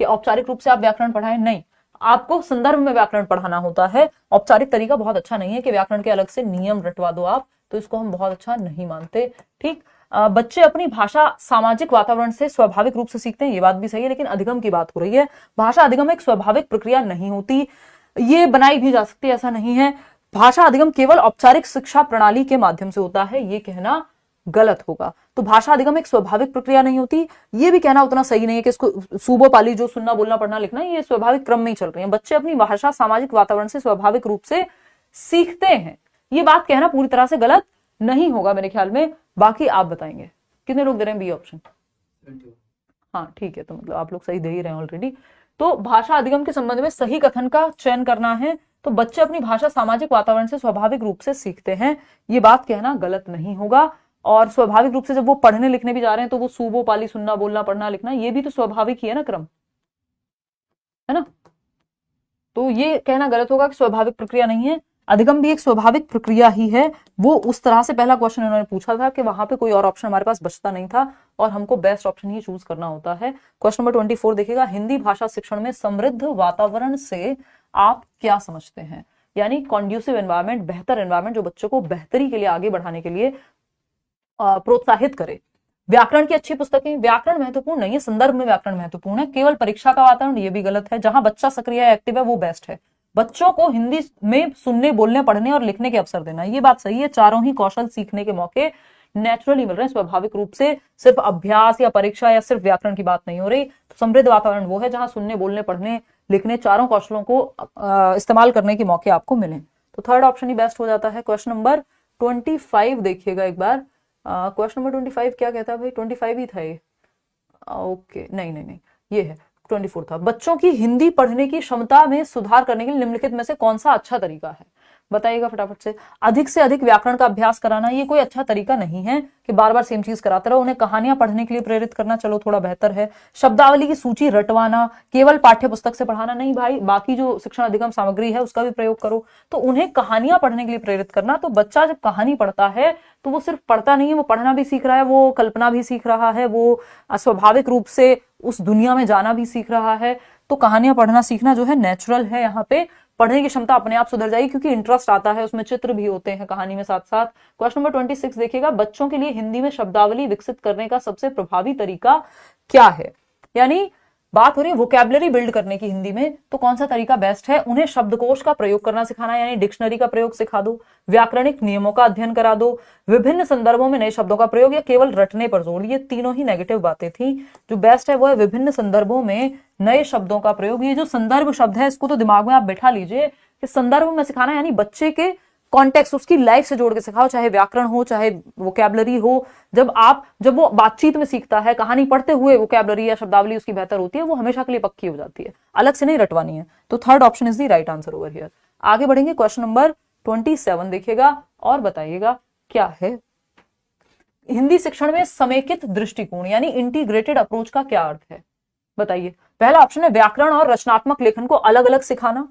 कि औपचारिक रूप से आप व्याकरण पढ़ाएं, नहीं, आपको संदर्भ में व्याकरण पढ़ाना होता है। औपचारिक तरीका बहुत अच्छा नहीं है कि व्याकरण के अलग से नियम रटवा दो आप, तो इसको हम बहुत अच्छा नहीं मानते। ठीक, बच्चे अपनी भाषा सामाजिक वातावरण से स्वाभाविक रूप से सीखते हैं, ये बात भी सही है, लेकिन अधिगम की बात हो रही है। भाषा अधिगम एक स्वाभाविक प्रक्रिया नहीं होती, ये बनाई भी जा सकती है, ऐसा नहीं है। भाषा अधिगम केवल औपचारिक शिक्षा प्रणाली के माध्यम से होता है, ये कहना गलत होगा। तो भाषा अधिगम एक स्वाभाविक प्रक्रिया नहीं होती, ये भी कहना उतना सही नहीं है कि इसको सूबो पाली, जो सुनना बोलना पढ़ना लिखना, ये स्वाभाविक क्रम में ही चल रही है। बच्चे अपनी भाषा सामाजिक वातावरण से स्वाभाविक रूप से सीखते हैं, ये बात कहना पूरी तरह से गलत नहीं होगा मेरे ख्याल में। बाकी आप बताएंगे कितने लोग दे रहे हैं बी ऑप्शन? हाँ ठीक है, तो मतलब आप लोग सही दे ही रहे हैं ऑलरेडी। तो भाषा अधिगम के संबंध में सही कथन का चयन करना है। तो बच्चे अपनी भाषा सामाजिक वातावरण से स्वाभाविक रूप से सीखते हैं, ये बात कहना गलत नहीं होगा। और स्वाभाविक रूप से जब वो पढ़ने लिखने भी जा रहे हैं तो वो सूबो पाली, सुनना बोलना पढ़ना लिखना, ये भी तो स्वाभाविक ही है ना, क्रम है ना। तो ये कहना गलत होगा कि स्वाभाविक प्रक्रिया नहीं है। अधिगम भी एक स्वाभाविक प्रक्रिया ही है। वो उस तरह से पहला क्वेश्चन उन्होंने पूछा था कि वहां पे कोई और ऑप्शन हमारे पास बचता नहीं था और हमको बेस्ट ऑप्शन ही चूज करना होता है। क्वेश्चन नंबर 24 देखिएगा। हिंदी भाषा शिक्षण में समृद्ध वातावरण से आप क्या समझते हैं? यानी कॉन्ड्यूसिव एनवायरमेंट, बेहतर एनवायरमेंट, जो बच्चों को बेहतरी के लिए, आगे बढ़ाने के लिए प्रोत्साहित करे। व्याकरण की अच्छी पुस्तकें, व्याकरण महत्वपूर्ण नहीं है, संदर्भ में व्याकरण महत्वपूर्ण है। केवल परीक्षा का वातावरण, ये भी गलत है। जहां बच्चा सक्रिय है, एक्टिव है, वो बेस्ट है। बच्चों को हिंदी में सुनने, बोलने, पढ़ने और लिखने के अवसर देना, ये बात सही है। चारों ही कौशल सीखने के मौके नेचुरली मिल रहे हैं, स्वाभाविक रूप से। सिर्फ अभ्यास या परीक्षा या सिर्फ व्याकरण की बात नहीं हो रही। तो समृद्ध वातावरण वो है जहां सुनने, बोलने, पढ़ने, लिखने, चारों कौशलों को इस्तेमाल करने के मौके आपको मिले। तो थर्ड ऑप्शन ही बेस्ट हो जाता है। क्वेश्चन नंबर 25 देखिएगा एक बार। क्वेश्चन नंबर 25 क्या कहता है भाई? 25 ही था ये। ओके, नहीं, ये है 24 था। बच्चों की हिंदी पढ़ने की क्षमता में सुधार करने के लिए निम्नलिखित में से कौन सा अच्छा तरीका है? बताइएगा फटाफट से अधिक व्याकरण का अभ्यास कराना, ये कोई अच्छा तरीका नहीं है कि बार बार सेम चीज कराते रहो। उन्हें कहानियां पढ़ने के लिए प्रेरित करना, चलो थोड़ा बेहतर है। शब्दावली की सूची रटवाना, केवल पाठ्य पुस्तक से पढ़ाना नहीं भाई, बाकी जो शिक्षण अधिगम सामग्री है उसका भी प्रयोग करो। तो उन्हें कहानियां पढ़ने के लिए प्रेरित करना। तो बच्चा जब कहानी पढ़ता है तो वो सिर्फ पढ़ता नहीं है, वो पढ़ना भी सीख रहा है, वो कल्पना भी सीख रहा है, वो स्वाभाविक रूप से उस दुनिया में जाना भी सीख रहा है। तो कहानियां पढ़ना सीखना जो है नेचुरल है। यहाँ पे पढ़ने की क्षमता अपने आप सुधर जाएगी क्योंकि इंटरेस्ट आता है, उसमें चित्र भी होते हैं कहानी में साथ साथ। क्वेश्चन नंबर 26 देखिएगा। बच्चों के लिए हिंदी में शब्दावली विकसित करने का सबसे प्रभावी तरीका क्या है? यानी बात हो रही है वोकैबुलरी बिल्ड करने की हिंदी में, तो कौन सा तरीका बेस्ट है? उन्हें शब्दकोश का प्रयोग करना सिखाना, यानी डिक्शनरी का प्रयोग सिखा दो, व्याकरणिक नियमों का अध्ययन करा दो, विभिन्न संदर्भों में नए शब्दों का प्रयोग, या केवल रटने पर जोर। ये तीनों ही नेगेटिव बातें थी। जो बेस्ट है वो है विभिन्न संदर्भों में नए शब्दों का प्रयोग। ये जो संदर्भ शब्द है इसको तो दिमाग में आप बैठा लीजिए कि संदर्भ में सिखाना, यानी बच्चे के कॉन्टेक्स्ट, उसकी लाइफ से जोड़ के सिखाओ, चाहे व्याकरण हो चाहे वोकैबुलरी हो। जब वो बातचीत में सीखता है, कहानी पढ़ते हुए वोकैबुलरी या शब्दावली उसकी बेहतर होती है, वो हमेशा के लिए पक्की हो जाती है, अलग से नहीं रटवानी है। तो third option is the right answer over here. आगे बढ़ेंगे। क्वेश्चन नंबर 27 देखिएगा और बताइएगा क्या है। हिंदी शिक्षण में समेकित दृष्टिकोण यानी इंटीग्रेटेड अप्रोच का क्या अर्थ है? बताइए। पहला ऑप्शन है व्याकरण और रचनात्मक लेखन को अलग अलग सिखाना,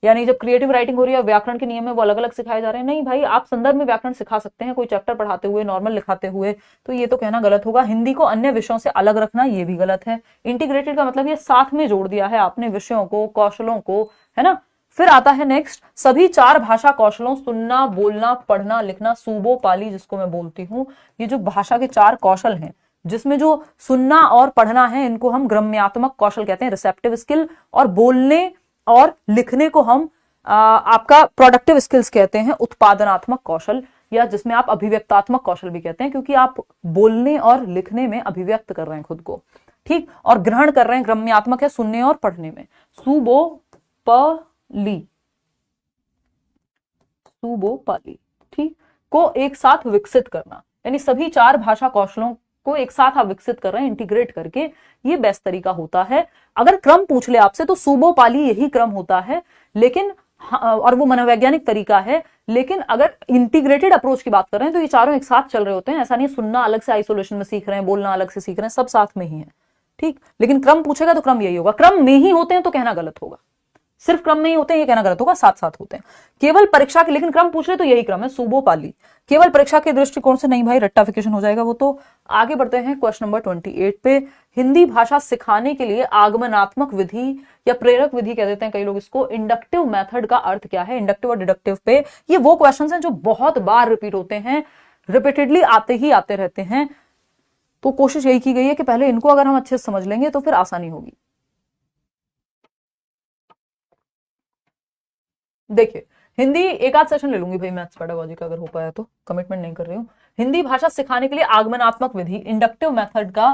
यानी जब क्रिएटिव राइटिंग हो रही है व्याकरण के नियम है वो अलग अलग सिखाए जा रहे हैं। नहीं भाई, आप संदर्भ में व्याकरण सिखा सकते हैं, कोई चैप्टर पढ़ाते हुए, नॉर्मल लिखाते हुए, तो ये तो कहना गलत होगा। हिंदी को अन्य विषयों से अलग रखना, ये भी गलत है। इंटीग्रेटेड का मतलब ये साथ में जोड़ दिया है आपने विषयों को, कौशलों को, है ना। फिर आता है नेक्स्ट, सभी 4 भाषा कौशलों सुनना, बोलना, पढ़ना, लिखना, सूबो पाली जिसको मैं बोलती हूँ, ये जो भाषा के 4 कौशल हैं, जिसमें जो सुनना और पढ़ना है इनको हम ग्रम्यात्मक कौशल कहते हैं, रिसेप्टिव स्किल, और बोलने और लिखने को हम आपका प्रोडक्टिव स्किल्स कहते हैं, उत्पादनात्मक कौशल, या जिसमें आप अभिव्यक्तात्मक कौशल भी कहते हैं, क्योंकि आप बोलने और लिखने में अभिव्यक्त कर रहे हैं खुद को, ठीक। और ग्रहण कर रहे हैं, ग्रम्यात्मक है सुनने और पढ़ने में। सुबो पाली, सुबो पाली, ठीक, को एक साथ विकसित करना, यानी सभी 4 भाषा कौशलों को एक साथ आप विकसित कर रहे हैं इंटीग्रेट करके, ये बेस्ट तरीका होता है। अगर क्रम पूछ ले आपसे तो सुबो पाली यही क्रम होता है, लेकिन और वो मनोवैज्ञानिक तरीका है, लेकिन अगर इंटीग्रेटेड अप्रोच की बात कर रहे हैं तो ये चारों एक साथ चल रहे होते हैं। ऐसा नहीं सुनना अलग से आइसोलेशन में सीख रहे हैं, बोलना अलग से सीख रहे हैं, सब साथ में ही है, ठीक। लेकिन क्रम पूछेगा तो क्रम यही होगा। क्रम में ही होते हैं तो कहना गलत होगा, सिर्फ क्रम में ही होते हैं ये कहना गलत होगा, साथ साथ होते हैं। केवल परीक्षा के, लेकिन क्रम पूछ रहे तो यही क्रम है, सुबो पाली। केवल परीक्षा के दृष्टिकोण से नहीं भाई, रट्टाफिकेशन हो जाएगा वो तो। आगे बढ़ते हैं क्वेश्चन नंबर 28 पे। हिंदी भाषा सिखाने के लिए आगमनात्मक विधि या प्रेरक विधि कह देते हैं कई लोग इसको, इंडक्टिव मेथड का अर्थ क्या है? इंडक्टिव और डिडक्टिव पे ये वो क्वेश्चंस हैं जो बहुत बार रिपीट होते हैं, रिपीटेडली आते ही आते रहते हैं। तो कोशिश यही की गई है कि पहले इनको अगर हम अच्छे से समझ लेंगे तो फिर आसानी होगी। देखिए, हिंदी एक आध सेशन ले लूंगी भाई मैथ्स पेडागोजी का अगर हो पाया तो, कमिटमेंट नहीं कर रही हूं। हिंदी भाषा सिखाने के लिए आगमनात्मक विधि, इंडक्टिव मेथड का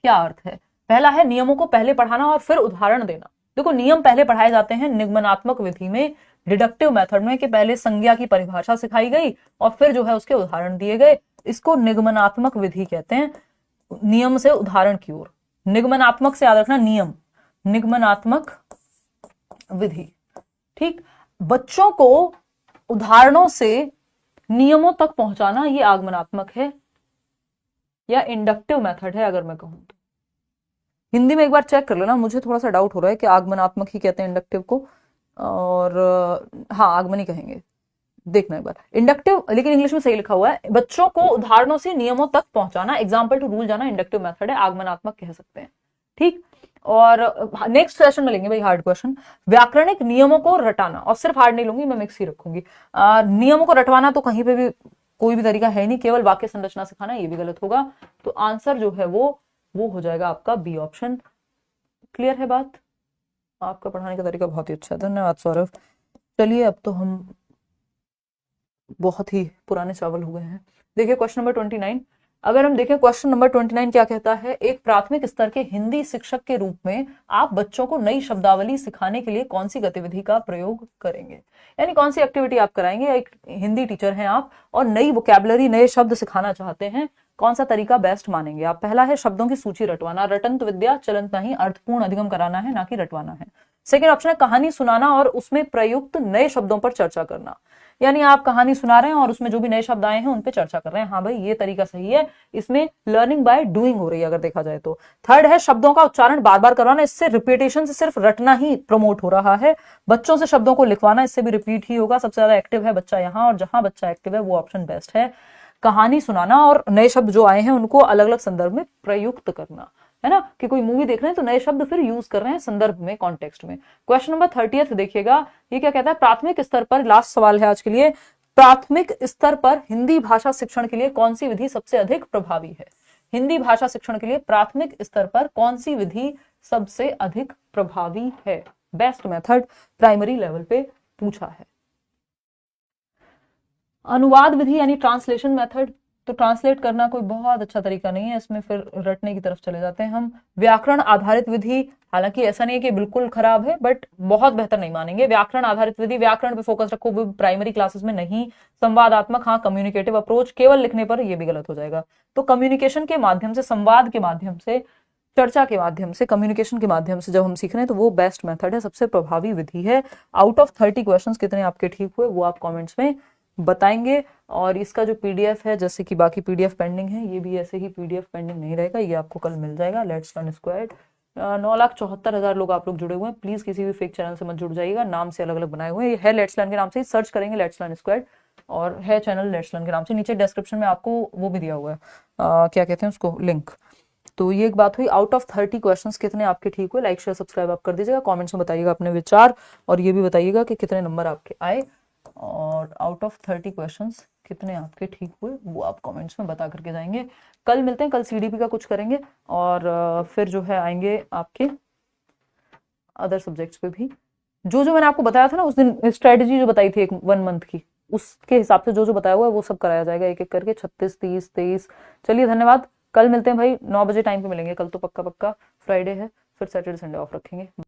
क्या अर्थ है? पहला है नियमों को पहले पढ़ाना और फिर उदाहरण देना। देखो, नियम पहले पढ़ाए जाते हैं निगमनात्मक विधि में, डिडक्टिव मेथड में, कि पहले संज्ञा की परिभाषा सिखाई गई और फिर जो है उसके उदाहरण दिए गए। इसको निगमनात्मक विधि कहते हैं, नियम से उदाहरण की ओर। निगमनात्मक से याद रखना, नियम, निगमनात्मक विधि, ठीक। बच्चों को उदाहरणों से नियमों तक पहुंचाना ये आगमनात्मक है या इंडक्टिव मेथड है अगर मैं कहूं तो। हिंदी में एक बार चेक कर लेना, मुझे थोड़ा सा डाउट हो रहा है कि आगमनात्मक ही कहते हैं इंडक्टिव को, और हाँ आगमन ही कहेंगे, देखना एक बार। इंडक्टिव लेकिन इंग्लिश में सही लिखा हुआ है, बच्चों को उदाहरणों से नियमों तक पहुंचाना, एग्जाम्पल टू रूल जाना इंडक्टिव मेथड है, आगमनात्मक कह सकते हैं, ठीक। और नेक्स्ट सेशन में लेंगे भाई हार्ड क्वेश्चन, व्याकरणिक नियमों को रटाना, और सिर्फ हार्ड नहीं लूंगी मैं, मिक्स ही रखूंगी। नियमों को रटवाना तो कहीं पे भी कोई भी तरीका है नहीं, केवल वाक्य संरचना सिखाना, ये भी गलत होगा। तो आंसर जो है वो हो जाएगा आपका बी ऑप्शन। क्लियर है बात? आपका पढ़ाने का तरीका बहुत ही अच्छा है, धन्यवाद सौरभ। चलिए अब तो हम बहुत ही पुराने चावल हो गए हैं। देखिए क्वेश्चन नंबर 29, अगर हम देखें क्वेश्चन नंबर 29 क्या कहता है, एक प्राथमिक स्तर के हिंदी शिक्षक के रूप में आप बच्चों को नई शब्दावली सिखाने के लिए कौन सी गतिविधि का प्रयोग करेंगे, यानी कौन सी एक्टिविटी आप कराएंगे। एक हिंदी टीचर हैं आप और नई वोकैबुलरी, नए शब्द सिखाना चाहते हैं, कौन सा तरीका बेस्ट मानेंगे आप? पहला है शब्दों की सूची रटवाना, रटंत विद्या चलंत नहीं, अर्थपूर्ण अधिगम कराना है, ना कि रटवाना है। सेकेंड ऑप्शन है कहानी सुनाना और उसमें प्रयुक्त नए शब्दों पर चर्चा करना, यानी आप कहानी सुना रहे हैं और उसमें जो भी नए शब्द आए हैं उन पे चर्चा कर रहे हैं। हाँ भाई ये तरीका सही है, इसमें लर्निंग बाय डूइंग हो रही है अगर देखा जाए तो। थर्ड है शब्दों का उच्चारण बार बार करवाना, इससे रिपीटेशन से सिर्फ रटना ही प्रमोट हो रहा है। बच्चों से शब्दों को लिखवाना, इससे भी रिपीट ही होगा। सबसे ज्यादा एक्टिव है बच्चा यहाँ, और जहां बच्चा एक्टिव है वो ऑप्शन बेस्ट है। कहानी सुनाना और नए शब्द जो आए हैं उनको अलग अलग संदर्भ में प्रयुक्त करना, है ना, कि कोई मूवी देख रहे हैं तो नए शब्द फिर यूज कर रहे हैं संदर्भ में, कॉन्टेक्स्ट में। क्वेश्चन नंबर 30 देखिएगा, ये क्या कहता है, प्राथमिक स्तर पर, लास्ट सवाल है आज के लिए, प्राथमिक स्तर पर हिंदी भाषा शिक्षण के लिए कौन सी विधि सबसे अधिक प्रभावी है? हिंदी भाषा शिक्षण के लिए प्राथमिक स्तर पर कौन सी विधि सबसे अधिक प्रभावी है? बेस्ट मेथड प्राइमरी लेवल पे पूछा है। अनुवाद विधि यानी ट्रांसलेशन मेथड, तो ट्रांसलेट करना कोई बहुत अच्छा तरीका नहीं है, इसमें फिर रटने की तरफ चले जाते हैं हम। व्याकरण आधारित विधि, हालांकि ऐसा नहीं है कि बिल्कुल खराब है, बट बहुत बेहतर नहीं मानेंगे। व्याकरण आधारित विधि, व्याकरण पे फोकस रखो, वो प्राइमरी क्लासेस में नहीं। संवादात्मक, हाँ कम्युनिकेटिव अप्रोच, केवल लिखने पर ये भी गलत हो जाएगा। तो कम्युनिकेशन के माध्यम से, संवाद के माध्यम से, चर्चा के माध्यम से, कम्युनिकेशन के माध्यम से जब हम सीख रहे हैं तो वो बेस्ट मेथड है, सबसे प्रभावी विधि है। आउट ऑफ 30 क्वेश्चन कितने आपके ठीक हुए वो आप कॉमेंट्स में बताएंगे। और इसका जो पीडीएफ है, जैसे कि बाकी पीडीएफ पेंडिंग है, ये भी ऐसे ही पीडीएफ पेंडिंग नहीं रहेगा, ये आपको कल मिल जाएगा। लेट्स लर्न स्क्वायर्ड 9,74,000 लोग आप लोग जुड़े हुए हैं। प्लीज किसी भी फेक चैनल से मत जुड़ जाइएगा, नाम से अलग अलग बनाए हुए हैं। ये है लेट्स लर्न के नाम से ही सर्च करेंगे, लेट्स लर्न स्क्वाड, और है चैनल लेट्स लर्न के नाम से। नीचे डिस्क्रिप्शन में आपको वो भी दिया हुआ है, क्या कहते हैं उसको, लिंक। तो ये एक बात हुई। आउट ऑफ 30 क्वेश्चंस कितने आपके ठीक हुए? लाइक शेयर सब्सक्राइब आप कर दीजिएगा, कमेंट्स में बताइएगा अपने विचार, और ये भी बताइएगा कि कितने नंबर आपके आए, और आउट ऑफ 30 क्वेश्चंस कितने आपके ठीक हुए वो आप कमेंट्स में बता करके जाएंगे। कल मिलते हैं, कल सीडीपी का कुछ करेंगे, और फिर जो है आएंगे आपके अदर सब्जेक्ट्स पे भी। जो जो मैंने आपको बताया था ना उस दिन, स्ट्रेटेजी जो बताई थी एक 1 मंथ की, उसके हिसाब से जो जो बताया हुआ है वो सब कराया जाएगा एक एक करके, 36, 30, 23। चलिए धन्यवाद, कल मिलते हैं भाई, 9 बजे टाइम पे मिलेंगे। कल तो पक्का पक्का फ्राइडे है, फिर सैटरडे संडे ऑफ रखेंगे।